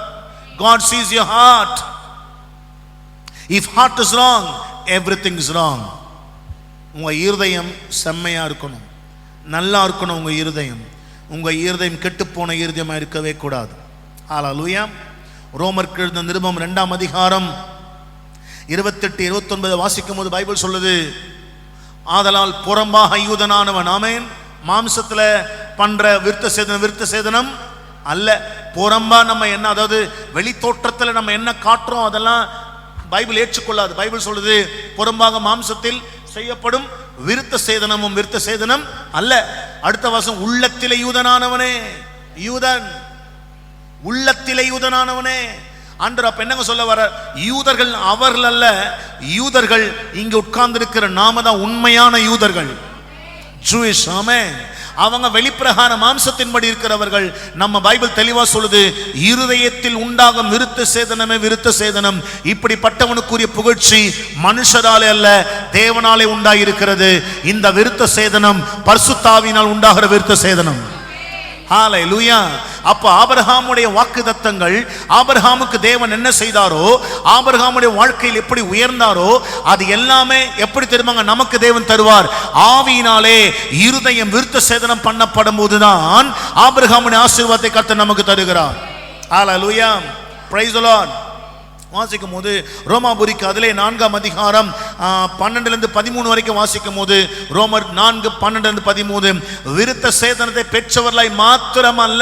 God sees your heart. If heart is wrong, everything is wrong. உங்க இருதயம் செம்மையா இருக்கணும், நல்லா இருக்கணும். உங்க இருதயம் கெட்டு போன இருதயமா இருக்கவே கூடாது. ஹல்லேலூயா. ரோமருக்கு எழுதின நிருபம் 2ஆம் அதிகாரம் 28-29 வாசிக்கும் போது பைபிள் சொல்லுது, ஆதலால் புறம்பாக யூதனானவன் ஆமென் மாம்சத்துல பண்ற விருத்த சேதனம் அல்ல. புறம்பா நம்ம என்ன, அதாவது வெளி தோற்றத்துல நம்ம என்ன காட்டுறோம் அதெல்லாம் பைபிள் ஏற்றுக்கொள்ளாது. பைபிள் சொல்லுது புறம்பாக மாம்சத்தில் செய்யப்படும் விருத்த சேதனம் அல்ல. அடுத்த வாசம், உள்ளத்திலே யூதனானவனே. யூதன் உள்ளத்திலே யூதனானவனே. ஆண்டவர் அப்ப என்னங்க சொல்ல வர, யூதர்கள் அவர்கள் அல்ல, யூதர்கள் இங்க உட்கார்ந்து இருக்கிற நாம தான் உண்மையான யூதர்கள். ஜூயிஷ் ஆமென். அவங்க வெளிப்பிரகார மாம்சத்தின்படி இருக்கிறவர்கள். நம்ம பைபிள் தெளிவா சொல்லுது, இருதயத்தில் உண்டாகும் விருத்த சேதனம். இப்படிப்பட்டவனுக்குரிய புகழ்ச்சி மனுஷராலே அல்ல தேவனாலே உண்டாயிருக்கிறது. இந்த விருத்த சேதனம் பரிசுத்த ஆவியினால் உண்டாகிற விருத்த சேதனம். ஹல்லேலூயா. அப்ப ஆபிரகாமுடைய வாக்குத்தத்தங்கள், ஆபிரகாமுக்கு தேவன் என்ன செய்தாரோ, ஆபிரகாமுடைய வாழ்க்கையில் எப்படி உயர்ந்தாரோ அது எல்லாமே எப்படி தெரியுமாங்க நமக்கு தேவன் தருவார். ஆவியினாலே இருதயம் விருத்த சேதனம் பண்ணப்படும் போதுதான் ஆபிரகாமுடைய ஆசீர்வாதத்தை கர்த்தர் நமக்கு தருகிறார். ஹல்லேலூயா. Praise the Lord. வாசிக்கும் போது ரோமாபுரிக்கு அதிலே 4ஆம் அதிகாரம் 12-13 வரைக்கும் வாசிக்கும் போது, ரோமர் 4:12-13 விருத்த சேதனத்தை பெற்றவர்களாய் மாத்திரமல்ல,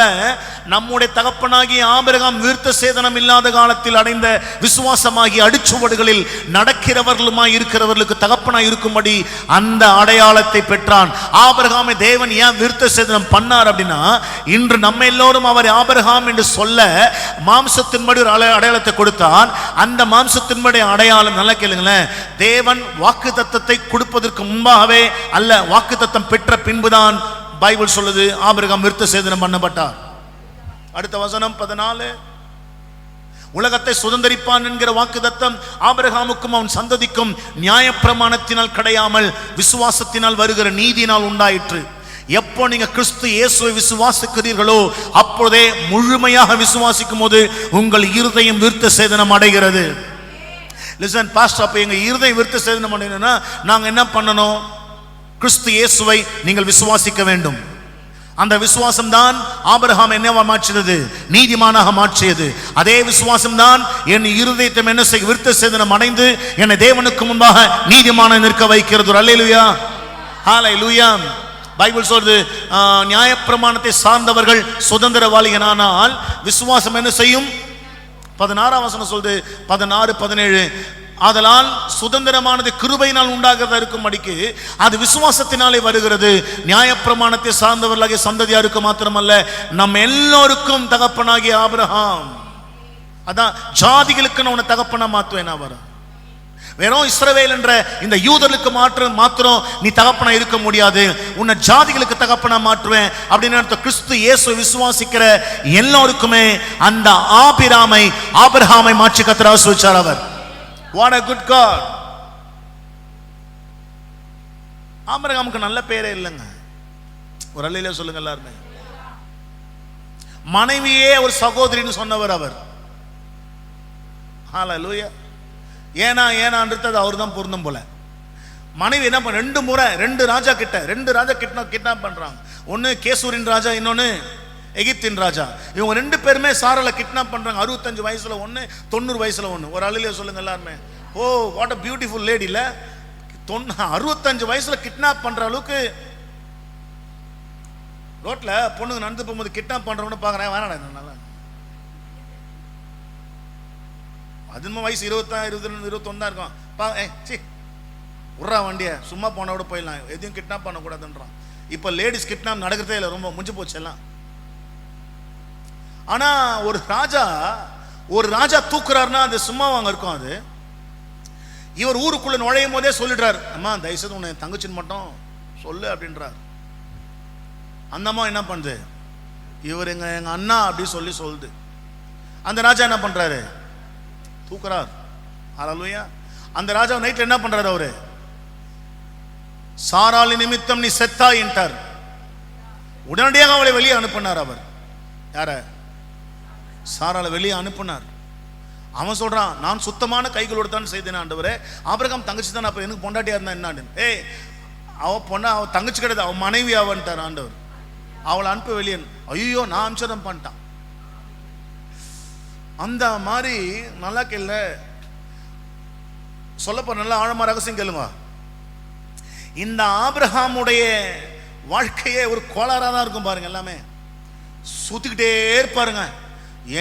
நம்முடைய தகப்பனாகிய ஆபிரகாம் விருத்த சேதனம் இல்லாத காலத்தில் அடைந்த விசுவாசமாகிய அடிச்சுவடுகளில் நடக்கிறவர்களுமாய் இருக்கிறவர்களுக்கு தகப்பனாய் இருக்கும்படி அந்த அடையாளத்தை பெற்றான். ஆபிரகாமை தேவன் ஏன் விருத்த சேதனம் பண்ணார் அப்படின்னா, இன்று நம்ம எல்லோரும் அவர் ஆபிரகாம் என்று சொல்ல மாம்சத்தின்படி ஒரு அடையாளத்தை கொடுத்தார். அந்த மாம்சத்தின்படி அடையாளம் நல்லா கேளுங்களேன், தேவன் வாக்குத்தத்தத்தை கொடுப்பதற்கு முன்பாகவே அல்ல, வாக்குத்தத்தம் பெற்ற பின்புதான் பைபிள் சொல்லுது ஆபிரகாம் விருத்த சேதனம் பண்ணப்பட்டார். அடுத்த வசனம் 14, உலகத்தை சுதந்தரிப்பான் என்கிற வாக்குத்தத்தம் ஆபிரகாமுக்கும் அவன் சந்ததிக்கும் நியாயப்பிரமாணத்தினால் கிடையாமல் விசுவாசத்தினால் வருகிற நீதியினால் உண்டாயிற்று. எப்போ நீங்க கிறிஸ்து இயேசுவை விசுவாசிக்கிறீர்களோ அப்பொழுதே முழுமையாக விசுவாசிக்கும் போது உங்கள் இருதயம் விருத்த சேதனம் அடைகிறது. லிசன் பாஸ்டர், அப்ப எங்க இருதயம் விருத்த சேதனம் அடையணும்னா நாங்க என்ன பண்ணணும்? கிறிஸ்து இயேசுவை நீங்கள் விசுவாசிக்க வேண்டும். அந்த விசுவாசம் தான் ஆபிரகாம் என்னவா மாற்றியது? நீதிமானாக மாற்றியது. அதே விசுவாசம் தான் என் இருதயத்தை என்ன செய்ய விருத்த சேதனம் அடைந்து என்னை தேவனுக்கு முன்பாக நீதிமான நிற்க வைக்கிறது. அல்லேலூயா, ஹல்லேலூயா. பைபிள் சொல்றது நியாயப்பிரமாணத்தை சார்ந்தவர்கள் சுதந்திரவாளிகளானால் விசுவாசம் என்ன செய்யும்? 16ஆம் வசனம் சொல்றது 16-17, ஆதலால் சுதந்திரமானது கிருபையினால் உண்டாகிறதா இருக்கும்படிக்கு அது விசுவாசத்தினாலே வருகிறது. நியாயப்பிரமாணத்தை சார்ந்தவர்களாகிய சந்ததியாருக்கு மாத்திரமல்ல நம்ம எல்லோருக்கும் தகப்பனாகிய ஆபிரகாம். அதான் ஜாதிகளுக்கு நான் உன்னை தகப்பனா மாத்துவேன். அவர் வெறும் இஸ்ரவேல் என்ற இந்த யூதர்களுக்கு மாத்திரம் நீ தகப்பனா இருக்க முடியாது, உன்னை ஜாதிகளுக்கு தகப்பனா மாற்றுவேன் அப்படின்னு கிறிஸ்து இயேசு விசுவாசிக்கிற எல்லோருக்குமே அந்த ஆபிரகாமை மாற்றி கர்த்தர் ஆசீர்வதிச்சார். அவர் what a good God. ஆபிரகாமுக்கு நல்ல பேரே இல்லைங்க. ஒரு அல்லேலூயா சொல்லுங்க எல்லாருமே. மனைவியே ஒரு சகோதரின்னு சொன்னவர் அவர். ஹல்லேலூயா. ஏனான்றது அவர் தான் பொருந்தும் போல. மனைவி என்ன பண்ண, 2 முறை 2 ராஜா கிட்ட கிட்னாப் பண்றாங்க. ஒன்னு கேசூரின் ராஜா, இன்னொன்னு எகிப்தின் ராஜா. இவங்க 2 பேருமே சாராளை கிட்னாப் பண்றாங்க. 65 வயசுல ஒன்று, 90 வயசுல ஒன்று. ஒரு அழிலே சொல்லுங்க எல்லாருமே. Oh what a beautiful lady இல்ல. 65 வயசுல கிட்னாப் பண்ற அளவுக்கு. ரோட்ல பொண்ணுங்க நடந்து போகும்போது கிட்னாப் பண்றவனு பாக்குறேன், வேணாடா நல்லா. அது வயசு 21 தான் இருக்கும். உட்றா வண்டியை, சும்மா போன விட போயிடலாம், எதையும் கிட்னாப் பண்ணக்கூடாதுன்றான். இப்போ லேடிஸ் கிட்னாப் நடக்கிறதே இல்லை, ரொம்ப முடிஞ்சு போச்சு எல்லாம். ஆனா ஒரு ராஜா தூக்குறாருன்னா அது சும்மா வாங்க இருக்கும். அது இவர் ஊருக்குள்ள நுழையும் போதே சொல்லிடுறாரு, அம்மா தயவுசெய்து உன்னை தங்கச்சின்னு மட்டும் சொல்லு அப்படின்றார். அந்த அம்மா என்ன பண்ணுது, இவர் எங்க அண்ணா அப்படி சொல்லுது. அந்த ராஜா என்ன பண்றாரு, தூக்குறார். ஹல்லேலூயா. அந்த ராஜா நைட்ல என்ன பண்றாரு, அவரு சாராளி நிமித்தம் நீ செத்தாய் என்றார். உடனடியாக அவளை வெளியே அனுப்பினார். அவர் யார, சாராளை வெளியே அனுப்பினார். அவன் சொல்றான், நான் சுத்தமான கைகளோடு தான் செய்தேன் ஆண்டவரே. ஆபிரகாம் தங்கச்சி தான், அப்ப எனக்கு பொண்டாட்டியா இருந்தா என்ன? அவ பொண்ணா, அவ தங்கச்சி கிடையாது, அவ மனைவி அவன்ட்டார் ஆண்டவர். அவளை அனுப்பி வெளியே. ஐயோ நான் அம்சரம் பண்ணிட்டான். அந்த மாதிரி நல்லா கேள்ல சொல்லப்போ நல்லா ஆழமா ரகசியம் கேளுங்க. இந்த ஆபிரகாமுடைய வாழ்க்கையே ஒரு கோளாறா தான் இருக்கும் பாருங்க. எல்லாமே சுத்திக்கிட்டே இருப்பாருங்க.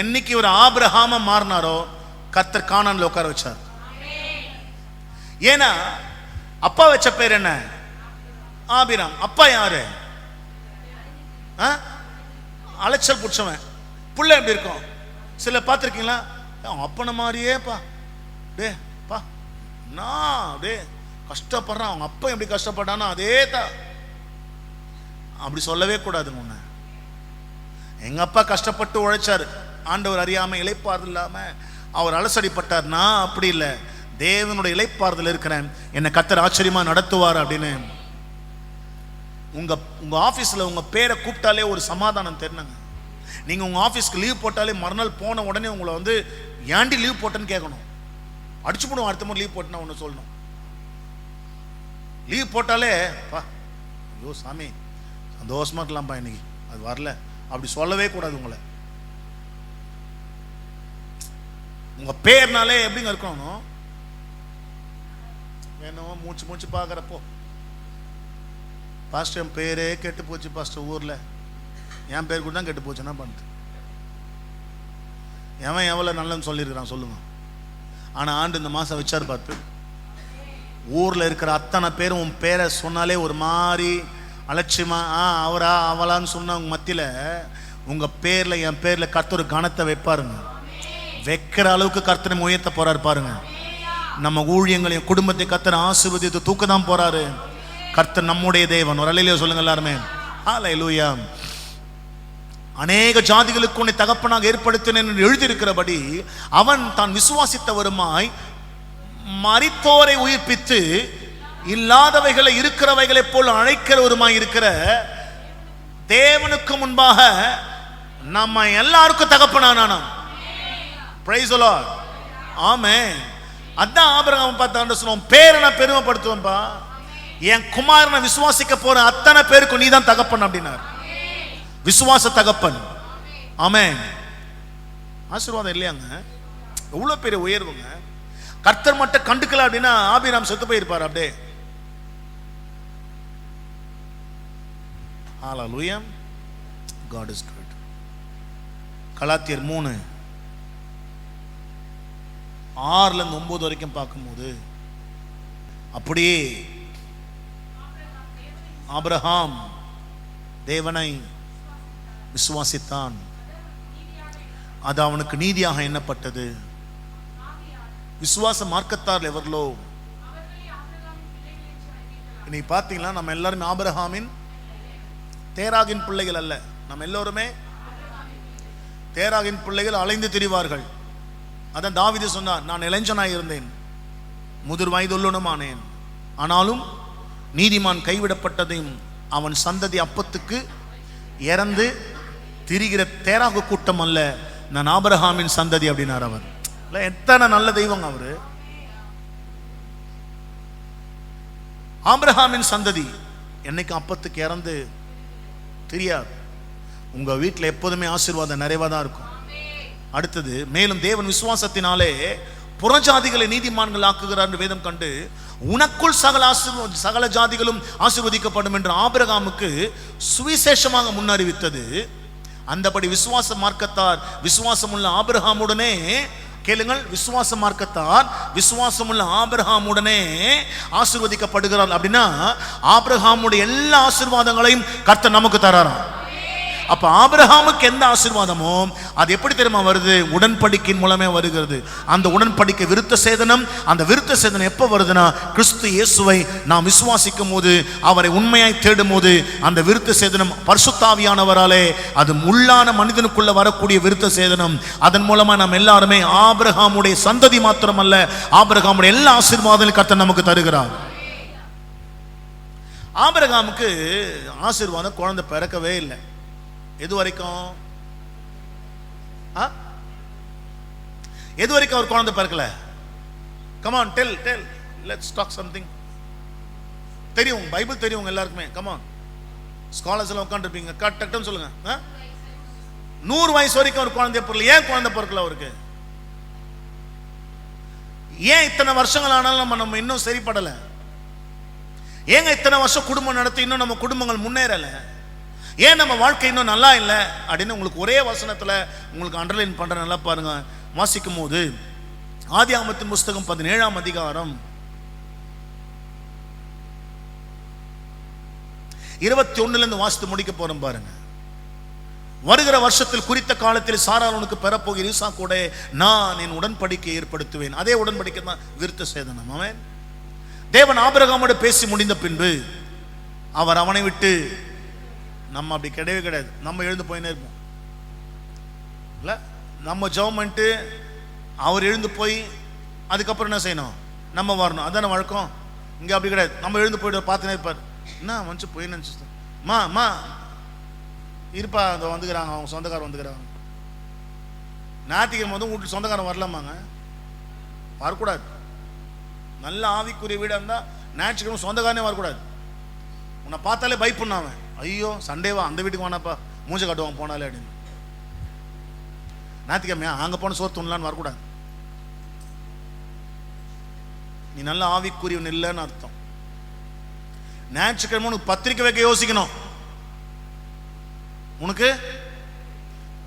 என்னைக்கு ஒரு ஆபிரகாம மாறினாரோ கர்த்தர் கானான்ல உட்கார வச்சார். ஏன்னா அப்பா வச்ச பேர் என்ன, ஆபிராம். அப்பா யாரு, அலைச்சல் புடிச்சவன். புள்ள எப்படி இருக்கும், சில பார்த்துருக்கீங்களா, அப்பனை மாதிரியே பா நான் அப்படியே கஷ்டப்படுறான், அவங்க அப்பா எப்படி கஷ்டப்பட்டானோ அதே தான். அப்படி சொல்லவே கூடாது. முன்ன எங்க அப்பா கஷ்டப்பட்டு உழைச்சாரு, ஆண்டவர் அறியாம இளைப்பாறுதல் இல்லாம அவர் அலசடிப்பட்டார். நான் அப்படி இல்லை, தேவனுடைய இளைப்பாறுதல் இருக்கிறேன், என்னை கர்த்தர் ஆச்சரியமா நடத்துவார் அப்படின்னு. உங்க ஆபீஸ்ல உங்க பேரை கூப்பிட்டாலே ஒரு சமாதானம் தெரியுங்க. நீங்க உங்க ஆபீஸ்க்கு லீவ் போட்டாலே மறுநாள் போன உடனே உங்களை வந்து ஏண்டி லீவ் போட்டேன்னு கேட்கணும். அடிச்சு போடுவோம். அடுத்த முறை லீவ் போட்டேன்னா ஒன்று சொல்லணும். லீவ் போட்டாலே பா ஐயோ சாமி சந்தோஷமா இருக்கலாம்ப்பா இன்னைக்கு, அது வரல அப்படி சொல்லவே கூடாது. உங்களை உங்க பேர்னாலே எப்படிங்க இருக்கணும், என்னவோ மூச்சு பார்க்குறப்போ பாஸ்டர் என் பேரே கெட்டு போச்சு பாஸ்டர், ஊரில் என் பேர் கூட தான் கெட்டு போச்சு, என்ன பண்ணுது? எவன் எவ்வளோ நல்லன்னு சொல்லியிருக்கிறான் சொல்லுங்க. ஆனால் ஆண்டு இந்த மாதம் வச்சார் பார்த்து, ஊரில் இருக்கிற அத்தனை பேரும் உன் பேரை சொன்னாலே ஒரு மாதிரி அலட்சியமா அவரா அவளான்னு சொன்ன உங்க மத்தியில் உங்கள் பேரில் என் பேரில் கர்த்தர் கனத்தை வைப்பாருங்க. வைக்கிற அளவுக்கு கர்த்தரை உயர்த்த போறாரு பாருங்க. நம்ம ஊழியங்களையும் குடும்பத்தை கர்த்தர் ஆசீர்வதித்து தூக்க தான் போறாரு. கர்த்தர் நம்முடைய தேவன். ஒரு அல்லேலூயா சொல்லுங்க எல்லாருமே. ஹல்லேலூயா. அநேக ஜாதிகளுக்கு உன்னை தகப்பனாக ஏற்படுத்தினேன் என்று எழுதியிருக்கிறபடி அவன் தான் விசுவாசித்தவருமாய் மரித்தோரை உயிர்ப்பித்து இல்லாதவைகளை இருக்கிறவைகளை போல் அழைக்கிறவருமாய் இருக்கிற தேவனுக்கு முன்பாக நம்ம எல்லாருக்கும் தகப்பனானாம். Price the Lord. ஆமென். அதான் ஆபிரகாம் பார்த்து சொன்னோம், பேரை நான் பெருமைப்படுத்துவேன்பா, என் குமாரனை விசுவாசிக்க போற அத்தனை பேருக்கு நீதான் தகப்பன் அப்படின்னார். விசுவாச தகப்பன். ஆமென். ஆசீர்வாதம் இல்லையாங்க? எவ்வளவு பெரிய உயர்வுங்க. கர்த்தர் மட்டும் கண்டுக்கல அப்படின்னா ஆபிராம் செத்து போயிருப்பார் அப்படியே. ஹல்லேலூயா. God is good. கலாத்தியர் 3:6-9 வரைக்கும் பார்க்கும்போது அப்படியே ஆபிரகாம் தேவனை விசுவாசித்தான், அது அவனுக்கு நீதியாக எண்ணப்பட்டது. விசுவாச மார்க்கத்தார் எவர்களோ, நீ பார்த்தீங்களா நம்ம எல்லாருமே ஆபிரகாமின் தேராகின் பிள்ளைகள் அல்ல. நம்ம எல்லோருமே தேராகின் பிள்ளைகள், அலைந்து திரிவார்கள். அதான் தாவீது சொன்னார், நான் இளைஞனாய் இருந்தேன், முதிர் வயதுள்ளவனுமானேன், ஆனாலும் நீதிமான் கைவிடப்பட்டதையும் அவன் சந்ததி அப்பத்துக்கு இறந்து திரிகிற தேராகு கூட்டம் அல்ல, நான் ஆபிரகாமின் சந்ததி அப்படின்னார். அவர் எத்தனை நல்ல தெய்வம் அவரு. ஆபிரகாமின் சந்ததி என்னைக்கு அப்பத்துக்கு இறந்து தெரியாது. உங்க வீட்டில் எப்போதுமே ஆசீர்வாதம் நிறைவா தான் இருக்கும். அடுத்தது, மேலும் தேவன் விசுவாசத்தினாலே புறஜாதிகளை நீதிமான்கள் ஆக்குகிறார் என்று வேதம் கண்டு உனக்குள் சகல ஜாதிகளும் ஆசீர்வதிக்கப்படும் என்று ஆபிரகாமுக்கு சுவிசேஷமாக முன்னறிவித்தது. அந்தபடி விசுவாச மார்க்கத்தார் விசுவாசமுள்ள ஆபிரகாமுடனே, கேளுங்கள், விசுவாச மார்க்கத்தார் விசுவாசமுள்ள ஆபிரகாமுடனே ஆசீர்வதிக்கப்படுகிறார். அப்படின்னா ஆபிரகாமுடைய எல்லா ஆசீர்வாதங்களையும் கர்த்தர் நமக்கு தராராம். அப்ப ஆபிரகாமுக்கு எந்த ஆசீர்வாதமோ அது எப்படி தெரியுமா வருது? உடன்படிக்கையின் மூலமே வருகிறது. அந்த உடன்படிக்கை விருத்த சேதனம். அந்த விருத்த சேதனம் எப்ப வருதுன்னா, கிறிஸ்து இயேசுவை நாம் விசுவாசிக்கும் போது, அவரை உண்மையாய் தேடும் போது, அந்த விருத்த சேதனம் பரிசுத்த ஆவியானவராலே அது உள்ளான மனிதனுக்குள்ள வரக்கூடிய விருத்த சேதனம். அதன் மூலமா நாம் எல்லாருமே ஆபிரகாமுடைய சந்ததி மாத்திரமல்ல, ஆபிரகாமுடைய எல்லா ஆசீர்வாதங்களும் கர்த்தர் நமக்கு தருகிறார். ஆபிரகாமுக்கு ஆசீர்வாதம் குழந்தை பிறக்கவே இல்லை. எது வரைக்கும்? எது வரைக்கும் அவர் குழந்தை பிறக்கல? Come on, tell let's talk something. தெரியும், பைபிள் தெரியும் எல்லாருக்குமே. கம் ஆன், ஸ்காலர்ஸ் எல்லாம் உட்காந்துருப்பீங்க, டக்குன்னு சொல்லுங்க. 100 வயசு வரைக்கும் அவர் குழந்தை பிறக்கல. ஏன் குழந்தை பிறக்கல அவருக்கு? ஏன் இத்தனை வருஷங்கள் ஆனாலும் நம்ம இன்னும் சரிப்படல? ஏங்க இத்தனை வருஷம் குடும்பம் நடத்தி இன்னும் நம்ம குடும்பங்கள் முன்னேறல? ஏன் நம்ம வாழ்க்கை இன்னும் நல்லா இல்லை அப்படின்னு உங்களுக்கு ஒரே வசனத்தில் உங்களுக்கு அண்டர்லைன் பண்ற. நல்லா பாருங்க, வாசிக்கும் போது ஆதியாகமத்தின் புஸ்தகம் 17ஆம் அதிகாரம் 21 வாசித்து முடிக்க போறோம் பாருங்க. வருகிற வருஷத்தில் குறித்த காலத்தில் சாராள் உனக்கு பெறப்போகிற ஈசா கூட நான் என் உடன்படிக்கை ஏற்படுத்துவேன். அதே உடன்படிக்கை தான் விருத்த சேதனம். அவன் தேவன் ஆபிரகாமோடு பேசி முடிந்த பின்பு அவர் அவனை விட்டு, நம்ம அப்படி கிடையவே கிடையாது, நம்ம எழுந்து போயினே இருப்போம் இல்லை? நம்ம ஜெபம் பண்ணிட்டு அவர் எழுந்து போய் அதுக்கப்புறம் என்ன செய்யணும்? நம்ம வரணும். அதான வழக்கம். இங்கே அப்படி கிடையாது. நம்ம எழுந்து போயிட்டு பார்த்துனே இருப்பார். என்ன மனுச்சு போய் நினச்சி மா இருப்பா, அதை வந்துக்கிறாங்க, அவங்க சொந்தக்காரர் வந்துக்கிறாங்க. ஞாயிற்றுக்கிழமை வந்து வீட்டுக்கு சொந்தக்காரன் வரலாமாங்க? வரக்கூடாது. நல்ல ஆவிக்குரிய வீடாக இருந்தால் ஞாயிற்றுக்கிழமை சொந்தக்காரனே வரக்கூடாது. உன்னை பார்த்தாலே பயப்பண்ணாவன், ஐயோ சண்டேவா அந்த வீட்டுக்கு வேணாப்பா, மூஞ்ச காட்டுவாங்க போனாலே அப்படின்னு. ஞாயிற்றுக்கிழமையா அங்கே போன சோறு துண்ணலான்னு வரக்கூடாது. நீ நல்ல ஆவிக்குரியவன் இல்லைன்னு அர்த்தம். ஞாயிற்றுக்கிழமை உனக்கு பத்திரிக்கை வைக்க யோசிக்கணும். உனக்கு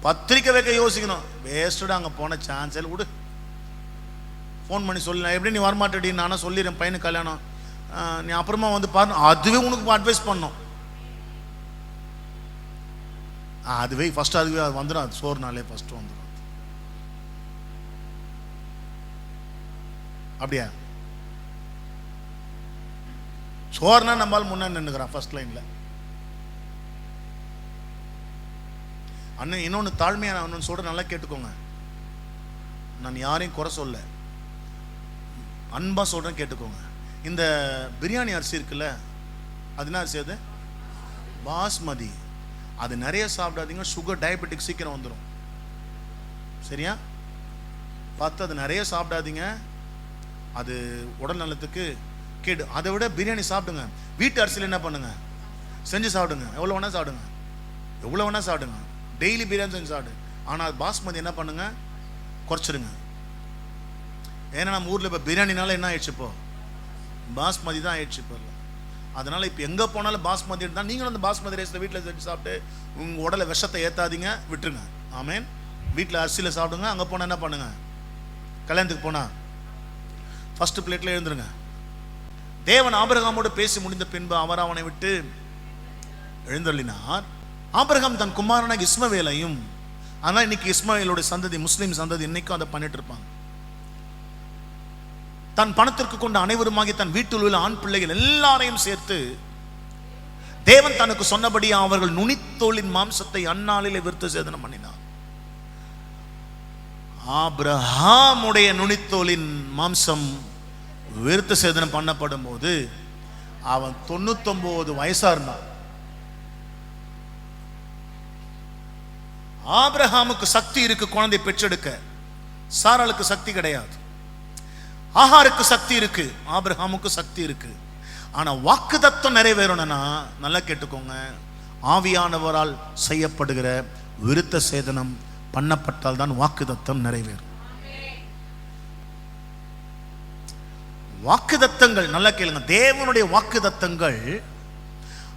பத்திரிக்கை வைக்க யோசிக்கணும். வேஸ்டா அங்கே போன சான்ஸ் விடு. ஃபோன் பண்ணி சொல்லலாம், எப்படி நீ வரமாட்டேடி, நானா சொல்லிடுறேன் பையனுக்கு கல்யாணம், நீ அப்புறமா வந்து பாரு. அதுவே உனக்கு அட்வைஸ் பண்ணும். அதுவே ஃபர்ஸ்ட் அதுவே வந்துடும். அது சோறுனாலே ஃபர்ஸ்ட் வந்துடும். அப்படியா? சோறுனா நம்மால் முன்னாடி நின்றுக்கிறான் ஃபர்ஸ்ட் லைன்ல. அண்ணன் இன்னொன்று தாழ்மையான அண்ணன் சொல்ற, நல்லா கேட்டுக்கோங்க. நான் யாரையும் குறை சொல்ல, அன்பா சொல்றேன், கேட்டுக்கோங்க. இந்த பிரியாணி அரிசி இருக்குல்ல, அது என்ன அரிசி? அது பாஸ்மதி. அது நிறைய சாப்பிடாதீங்க, சுகர் டயபெட்டிக் சீக்கிரம் வந்துடும். சரியா? பார்த்து அது நிறைய சாப்பிடாதீங்க, அது உடல் நலத்துக்கு கேடு. அதை விட பிரியாணி சாப்பிடுங்க. வீட்டு அரிசியில் என்ன பண்ணுங்க? செஞ்சு சாப்பிடுங்க. எவ்வளோ வேணா சாப்பிடுங்க, எவ்வளோ வேணா சாப்பிடுங்க. டெய்லி பிரியாணி செஞ்சு சாப்பிடு. ஆனால் பாஸ்மதி என்ன பண்ணுங்க? குறைச்சிருங்க. ஏன்னா நம்ம ஊரில் இப்போ பிரியாணினால என்ன ஆயிடுச்சு? இப்போ பாஸ்மதி தான் ஆயிடுச்சு இப்போ. அதனால இப்போ எங்கே போனாலும் பாஸ்மதி தான். நீங்களும் அந்த பாஸ்மதி ரைஸில் வீட்டில் செஞ்சு சாப்பிட்டு உங்கள் உடலை விஷத்தை ஏற்றாதீங்க, விட்டுருங்க. ஆமேன். வீட்டில் அரிசியில் சாப்பிடுங்க. அங்கே போனால் என்ன பண்ணுங்க? கல்யாணத்துக்கு போனால் ஃபர்ஸ்ட் பிளேட்டில் எழுந்துருங்க. தேவன் ஆபிரகாமோடு பேசி முடிந்த பின்பு அவர் அவனை விட்டு எழுந்தள்ளினார். ஆபிரகாம் தன் குமாரனாக இஸ்மவேலையும், ஆனால் இன்னைக்கு இஸ்மவேலோட சந்ததி, முஸ்லீம் சந்ததி இன்னைக்கும் அதை பண்ணிட்டு இருப்பாங்க. தன் பணத்திற்கு கொண்ட அனைவருமாகி தன் வீட்டில் உள்ள ஆண் பிள்ளைகள் எல்லாரையும் சேர்த்து தேவன் தனக்கு சொன்னபடி அவர்கள் நுனித்தோலின் மாம்சத்தை அந்நாளிலே விருத்த சேதனம் பண்ணினார். ஆபிரகாமுடைய நுனித்தோலின் மாம்சம் விருத்த சேதனம் பண்ணப்படும் போது அவன் 99 வயசா இருந்தான். ஆபிரகாமுக்கு சக்தி இருக்கு குழந்தை பெற்றெடுக்க, சாராளுக்கு சக்தி கிடையாது. ஆகாருக்கு சக்தி இருக்கு, ஆபிரகாமுக்கு சக்தி இருக்கு. ஆனா வாக்குத்தத்தம் நிறைவேறணும்னா நல்லா கேட்டுக்கோங்க, ஆவியானவரால் செய்யப்படுகிற விருத்த சேதனம் பண்ணப்பட்டால் தான் வாக்குத்தத்தம் நிறைவேறும். வாக்குத்தத்தங்கள் நல்லா கேளுங்க, தேவனுடைய வாக்குத்தத்தங்கள்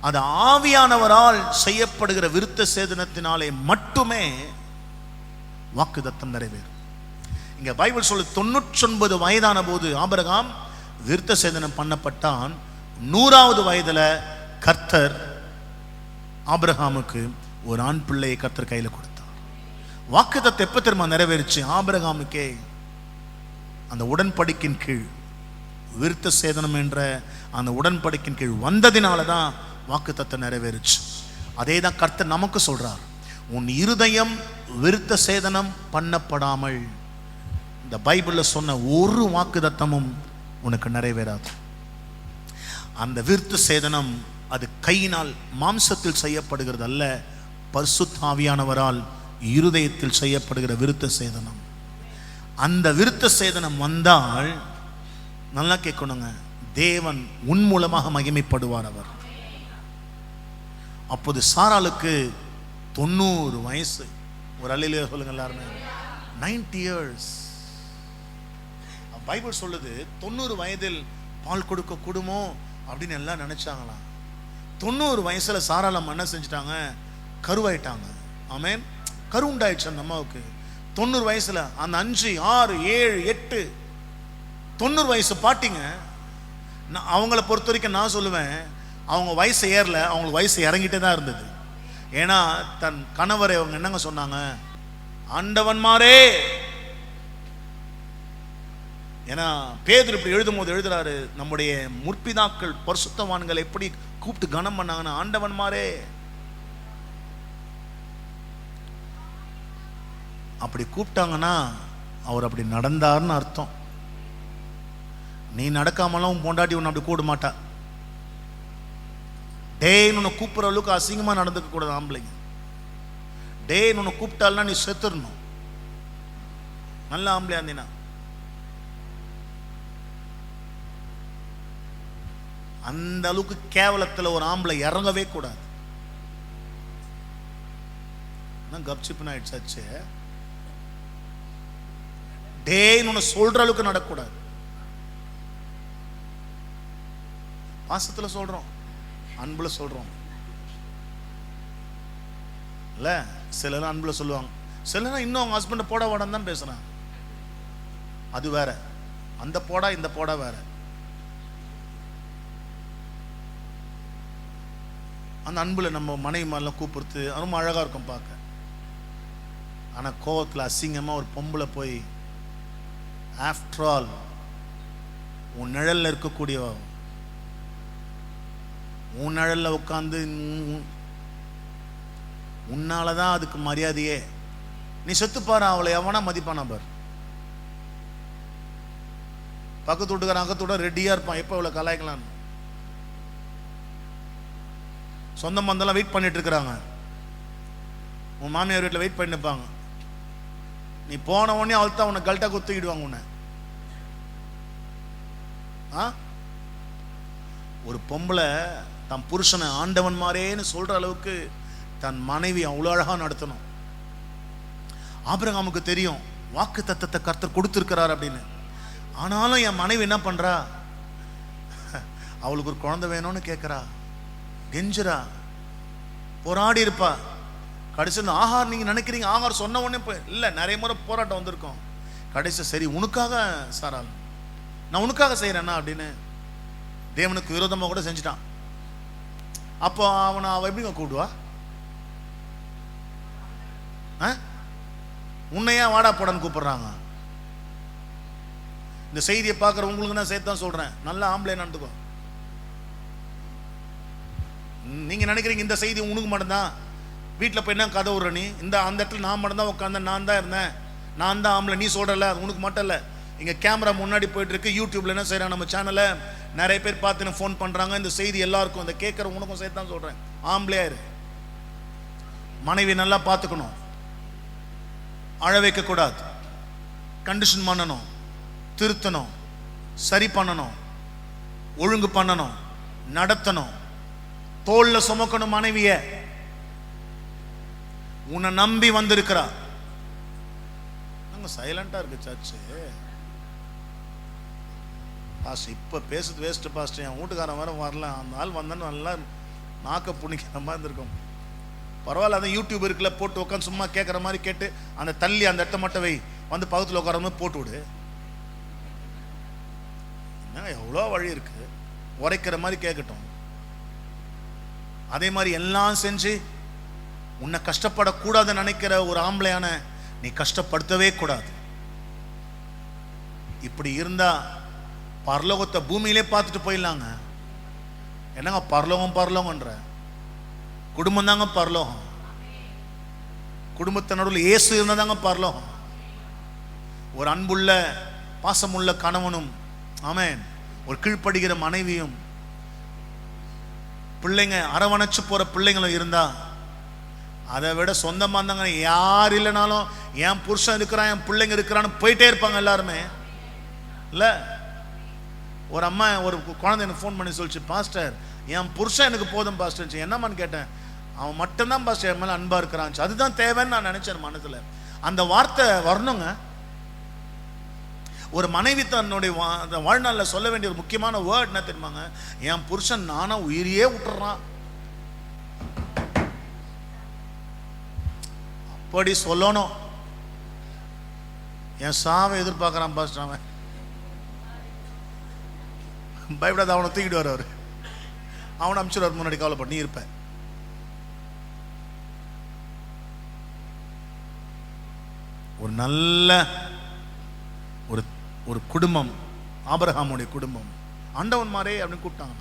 அது ஆவியானவரால் செய்யப்படுகிற விருத்த சேதனத்தினாலே மட்டுமே வாக்குத்தத்தம் நிறைவேறும். இங்க பைபிள் சொல்லு 99 வயதான போது ஆபிரகாம் விருத்த சேதனம் பண்ணப்பட்டான். 100வது வயதுல கர்த்தர் ஆபிரகாமுக்கு ஒரு ஆண் பிள்ளையை கர்த்தர் கையில கொடுத்தார். வாக்குத்தத்தம் எப்ப தெரியுமா நிறைவேறுச்சு? ஆபிரகாமுக்கே அந்த உடன்படிக்கையின் கீழ் விருத்த சேதனம் என்ற அந்த உடன்படிக்கையின் கீழ் வந்ததினால தான் வாக்குத்தத்தம் நிறைவேறுச்சு. அதே தான் கர்த்தர் நமக்கு சொல்றார், உன் இருதயம் விருத்த சேதனம் பண்ணப்படாமல் இந்த பைபிள்ல சொன்ன ஒரு வாக்குத்தத்தமும் உனக்கு நிறைவேறாது. அந்த விருத்த சேதனம் அது கையினால் மாம்சத்தில் செய்யப்படுகிறது அல்ல, பரிசுத்த ஆவியானவரால் இருதயத்தில் செய்யப்படுகிற விருத்த சேதனம். அந்த விருத்த சேதனம் வந்தால் நல்லா கேட்கணுங்க, தேவன் உன் மூலமாக மகிமைப்படுவார். அவர் அப்போது சாராளுக்கு 90 வயசு. ஒரு அல்லேலூயா சொல்லுங்க எல்லாருமே. 90 years. பைபிள் சொல்லுது 90 வயதில் பால் கொடுக்க கூடுமோ அப்படின்னு எல்லாம் நினைச்சாங்களாம். 90 வயசுல சாராளம் என்ன செஞ்சிட்டாங்க? கருவாயிட்டாங்க. ஆமென். கரு உண்டாயிடுச்சு அந்த அம்மாவுக்கு 90 வயசுல. அந்த 5, 6, 7, 8 90 வயசு பாட்டிங்க. அவங்கள பொறுத்த வரைக்கும் நான் சொல்லுவேன், அவங்க வயசு ஏறல, அவங்களுக்கு வயசு இறங்கிட்டே தான் இருந்தது. ஏன்னா தன் கணவரை அவங்க என்னங்க சொன்னாங்க? ஆண்டவன்மாரே. ஏன்னா பேதுரு இப்படி எழுதும் போது எழுதுறாரு, நம்முடைய முற்பிதாக்கள் பரிசுத்தவான்கள் எப்படி கூப்பிட்டு கனம் பண்ணாங்கன்னா ஆண்டவன்மாரே. அப்படி கூப்பிட்டாங்கன்னா அவர் அப்படி நடந்தார்னு அர்த்தம். நீ நடக்காமலாம் உன் பொண்டாட்டி உன்னை அப்படி கூட மாட்டா. டேன்னு உன்னை கூப்பிட்ற அளவுக்கு அசிங்கமா நடந்துக்க கூடாது ஆம்பளைங்க. டேன்னு உன்னை கூப்பிட்டால்னா நீ செத்துடணும். நல்ல ஆம்பளையா இருந்தீனா. அந்த அளவுக்கு கேவலத்தில் ஒரு ஆம்பளை இறங்கவே கூடாது. கப்சிப்புன்னு ஆயிடுச்சு. டேன்னு உன்னை சொல்ற அளவுக்கு நடக்கூடாது. பாசத்துல சொல்றோம், அன்புல சொல்றோம் இல்ல. சிலர் அன்புல சொல்லுவாங்க, சிலர் இன்னும் அவங்க ஹஸ்பண்ட போடா வாடான்னு தான் பேசுறாங்க. அது வேற. அந்த போடா இந்த போடா வேற. அந்த அன்புல நம்ம மனைவி மாதிரிலாம் கூப்பிடுறது ரொம்ப அழகா இருக்கும் பார்க்க. ஆனா கோவத்துல அசிங்கமா ஒரு பொம்பளை போய், ஆஃப்டர் ஆல் உன் நிழல்ல இருக்கக்கூடிய, உன் நிழல்ல உட்காந்து உன்னாலதான் அதுக்கு மரியாதையே. நீ செத்துப்பாரு, அவளை எவனா மதிப்பானா பார். பக்கத்து வீட்டுக்காரன் அகத்தோட ரெடியா இருப்பான், எப்ப அவளை கலாய்க்கலாம். சொந்த மந்தெல்லாம் வெயிட் பண்ணிட்டு இருக்கிறாங்க. உன் மாமியார் வீட்டில் வெயிட் பண்ணி நிற்பாங்க. நீ போன உடனே அவள் தான் உன்னை கல்ட்டா குத்திக்கிடுவாங்க உன்னை. ஒரு பொம்பளை தன் புருஷனை ஆண்டவன் மாறேன்னு சொல்ற அளவுக்கு தன் மனைவி அவ்வளோ அழகா நடத்தணும். ஆபிரகாமுக்கு தெரியும் வாக்கு தத்தத்தை கர்த்தர் கொடுத்திருக்கிறார் அப்படின்னு. ஆனாலும் என் மனைவி என்ன பண்றா? அவளுக்கு ஒரு குழந்தை வேணும்னு கேட்கிறா, கெஞ்சுரா, போராடி இருப்பா. கடைசியில் ஆகார், நீங்க நினைக்கிறீங்க ஆகார் சொன்ன உடனே இல்லை, நிறைய முறை போராட்டம் வந்திருக்கும். கடைசி சரி உனக்காக சாரால், நான் உனக்காக செய்யறேன்னா அப்படின்னு தேவனுக்கு விரோதமாக கூட செஞ்சுட்டான். அப்போ அவனை அவ எப்படிங்க கூப்பிடுவா? உன்னையா வாடா போடான்னு கூப்பிடுறாங்க. இந்த செய்தியை பார்க்குற உங்களுக்கு நான் சேர்த்து தான் சொல்றேன், நல்ல ஆம்பளை நடந்துக்கோ. நீங்க நினைக்கிறீங்க இந்த செய்தி உனக்கு மட்டும்தான், வீட்டில் போய் என்ன கதை விடுற நீ, இந்த அந்த இடத்துல நான் மட்டும்தான் உட்காந்தேன், நான் தான் இருந்தேன், நான் தான் ஆம்பளை, நீ சொல்றல அது உனக்கு மட்டும் இல்லை. இங்கே கேமரா முன்னாடி போயிட்டு இருக்கு, யூடியூப்ல என்ன செய்யறாங்க, நம்ம சேனலை நிறைய பேர் பார்த்து ஃபோன் பண்றாங்க. இந்த செய்தி எல்லாருக்கும், இந்த கேட்குற உனக்கும் சேர்த்து தான் சொல்றேன், ஆம்பளையா இரு. மனைவி நல்லா பார்த்துக்கணும், அழ வைக்க கூடாது, கண்டிஷன் பண்ணணும், திருத்தணும், சரி பண்ணணும், ஒழுங்கு பண்ணணும், நடத்தணும், தோல்ல சுமக்கணும் மனைவிய. உன்னை நம்பி வந்திருக்கிறா. நாங்க சைலண்டா இருக்கு சர்ச்சு. பாஸ்டர் இப்ப பேசுறது வேஸ்ட் பாஸ்டர், என் வீட்டுக்காரன் வர வரல, அந்த ஆள் வந்தான்னு நல்லா நாக்க புணிக்கிற மாதிரி இருந்திருக்கும். பரவாயில்ல, அதான் யூடியூப் இருக்குல்ல, போட்டு உட்காந்து சும்மா கேட்குற மாதிரி கேட்டு அந்த தள்ளி அந்த இடத்த மட்டும் வை, வந்து பக்கத்தில் உட்கார மாதிரி போட்டு விடு. என்ன எவ்வளோ வழி இருக்கு, உரைக்கிற மாதிரி கேட்கட்டும். அதே மாதிரி எல்லாம் செஞ்சு உன்னை கஷ்டப்படக்கூடாதுன்னு நினைக்கிற ஒரு ஆம்பளையான நீ கஷ்டப்படுத்தவே கூடாது. இப்படி இருந்தா பரலோகத்தை பூமியிலே பார்த்துட்டு போயிடலாங்க. என்னங்க பரலோகம் பரலோகன்ற, குடும்பம் தாங்க பரலோகம். குடும்பத்தினருள் இயேசு இருந்தாதாங்க பரலோகம். ஒரு அன்புள்ள பாசமுள்ள கணவனும், ஆமென், ஒரு கீழ்ப்படுகிற மனைவியும், பிள்ளைங்க அரவணைச்சு போற பிள்ளைங்களும் இருந்தா, அதை விட சொந்தமா இருந்தாங்க யார் இல்லைனாலும் என் புருஷன் இருக்கிறான் என் பிள்ளைங்க இருக்கிறான்னு போயிட்டே இருப்பாங்க எல்லாருமே. இல்ல, ஒரு அம்மா ஒரு குழந்தை எனக்கு ஃபோன் பண்ணி சொல்லிச்சு, பாஸ்டர் என் புருஷன் எனக்கு போதும் பாஸ்டர். என்னம்மான்னு கேட்டேன். அவன் மட்டும்தான் பாஸ்டர் என் மேல அன்பா இருக்கிறான். அதுதான் தேவைன்னு நான் நினைச்சேன் மனசுல. அந்த வார்த்தை வரணுங்க. ஒரு மனைவி தன்னுடைய வாழ்நாளில் சொல்ல வேண்டிய ஒரு முக்கியமான வேர்ட் என்ன தெரியுமாங்க? என் புருஷன் நானா உயிரியே விட்டுறான். அப்படி சொல்லணும். என் சாவை எதிர்பார்க்கிறான் பாஸ்டர். அவன் பயப்படாத, அவனை தூக்கிட்டு வர, அவனை அனுப்பிச்சுடுவார். முன்னாடி கவலைப்பட்டு நீ இருப்ப. ஒரு நல்ல ஒரு குடும்பம், ஆபிரகாமுடைய குடும்பம், ஆண்டவன் மாரே அப்படின்னு கூப்பிட்டாங்க.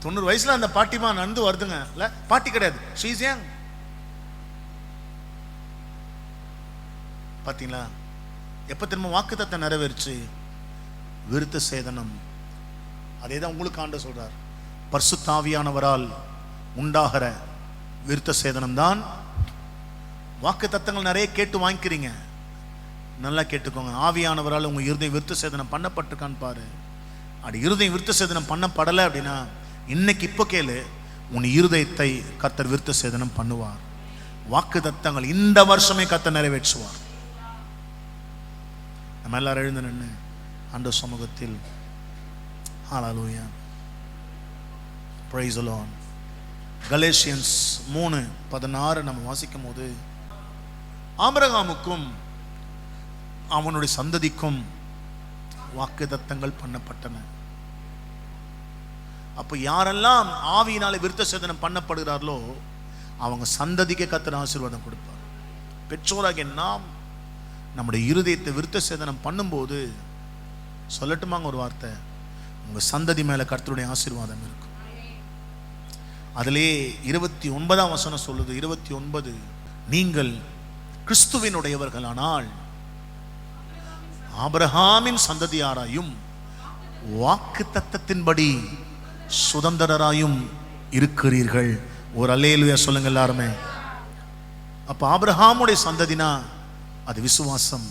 90 வயசுல அந்த பாட்டிமா நடந்து வருதுங்க. இல்ல பாட்டி கிடையாது, ஷீஸ் யங். பாத்தீங்களா? எப்ப திரும்ப வாக்குத்தத்தை நிறைவேறிச்சு? விருத்த சேதனம். அதேதான் உங்களுக்கு ஆண்டு சொல்றார். பரிசுத்த ஆவியானவரால் உண்டாகிற விருத்த சேதனம் தான். வாக்கு தத்தங்கள் நிறைய கேட்டு வாங்கிக்கிறீங்க, நல்லா கேட்டுக்கோங்க. ஆவியானவரால் உங்க இருதயம் விருத்த சேதனம் பண்ணப்பட்டிருக்கான்னு பாரு. அப்படி இருதயம் விருத்த சேதனம் பண்ணப்படலை அப்படின்னா இன்னைக்கு இப்போ கேளு, உன் இருதயத்தை கர்த்தர் விருத்த சேதனம் பண்ணுவார். வாக்கு தத்தங்கள் இந்த வருஷமே கர்த்தர் நிறைவேற்றுவார். நம்ம எல்லாரும் எழுந்து நின்று ஆண்டவர் சமூகத்தில் ஹல்லேலூயா, பிரைஸ் தி லார்ட். கலேசியன்ஸ் 3:16 நம்ம வாசிக்கும் போது, ஆபிரகாமுக்கும் அவனுடைய சந்ததிக்கும் வாக்குத்தத்தங்கள் பண்ணப்பட்டன. அப்போ யாரெல்லாம் ஆவியினால விருத்த சேதனம் பண்ணப்படுகிறார்களோ அவங்க சந்ததிக்கு கர்த்தர் ஆசீர்வாதம் கொடுப்பார். பெற்றோராகிய நாம் நம்முடைய இருதயத்தை விருத்த சேதனம் பண்ணும்போது, சொல்லட்டுமாங்க ஒரு வார்த்தை, உங்க சந்ததி மேல கர்த்தருடைய ஆசீர்வாதம் இருக்கும். அதிலே 29ஆம் வசனம் சொல்லுது, 29, நீங்கள் கிறிஸ்துவினுடையவர்களானால் ஆபிரகாமின் சந்ததியாராயும் வாக்கு தத்தத்தின்படி சுதந்திரராயும் இருக்கிறீர்கள். ஒரு அல்லேலூயா சொல்லுங்க எல்லாருமே. அப்ப ஆபிரகாமுடைய சந்ததினா அது விசுவாசம்.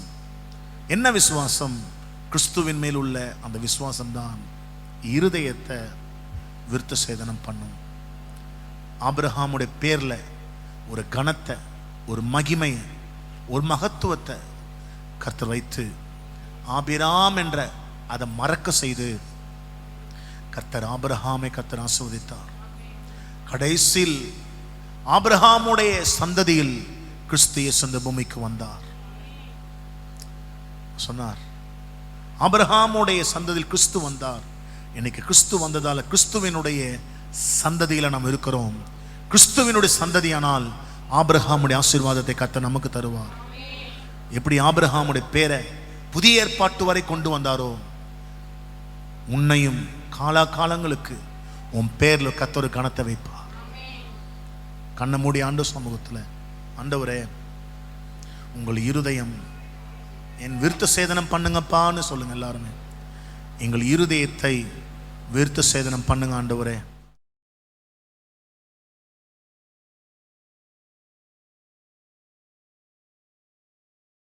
என்ன விசுவாசம்? கிறிஸ்துவின் மேல் உள்ள அந்த விசுவாசம் தான் இருதயத்தை விருத்த சேதனம் பண்ணும். ஆபிரகாமுடைய பேர்ல ஒரு கனத்தை, ஒரு மகிமை, ஒரு மகத்துவத்தை கர்த்தர் வைத்து ஆபிராம் என்ற அதை மறக்க செய்து கர்த்தர் ஆபிரகாமை கர்த்தர் ஆசீர்வதித்தார். கடைசியில் ஆபிரகாமுடைய சந்ததியில் கிறிஸ்து இயேசு இந்த பூமிக்கு வந்தார். சொன்னார், ஆபிரகாமுடைய சந்ததியில் கிறிஸ்து வந்தார். இன்னைக்கு கிறிஸ்து வந்ததால கிறிஸ்துவினுடைய சந்ததியில நாம் இருக்கிறோம். கிறிஸ்துவினுடைய சந்ததியானால் ஆபிரகாமுடைய ஆசீர்வாதத்தை கர்த்தர் நமக்கு தருவார். எப்படி ஆபிரகாமுடைய பேரை புதிய ஏற்பாட்டு வரை கொண்டு வந்தாரோ, உன்னையும் காலாகாலங்களுக்கு உன் பேர்ல கர்த்தர் ஒரு கணத்தை வைப்பார். கண்ணை மூடி ஆண்டவர் சமூகத்தில், ஆண்டவரே உங்கள் இருதயம் என் விருத்த சேதனம் பண்ணுங்கப்பான்னு சொல்லுங்க எல்லாருமே. எங்கள் இருதயத்தை விருத்த சேதனம் பண்ணுங்க ஆண்டவரே.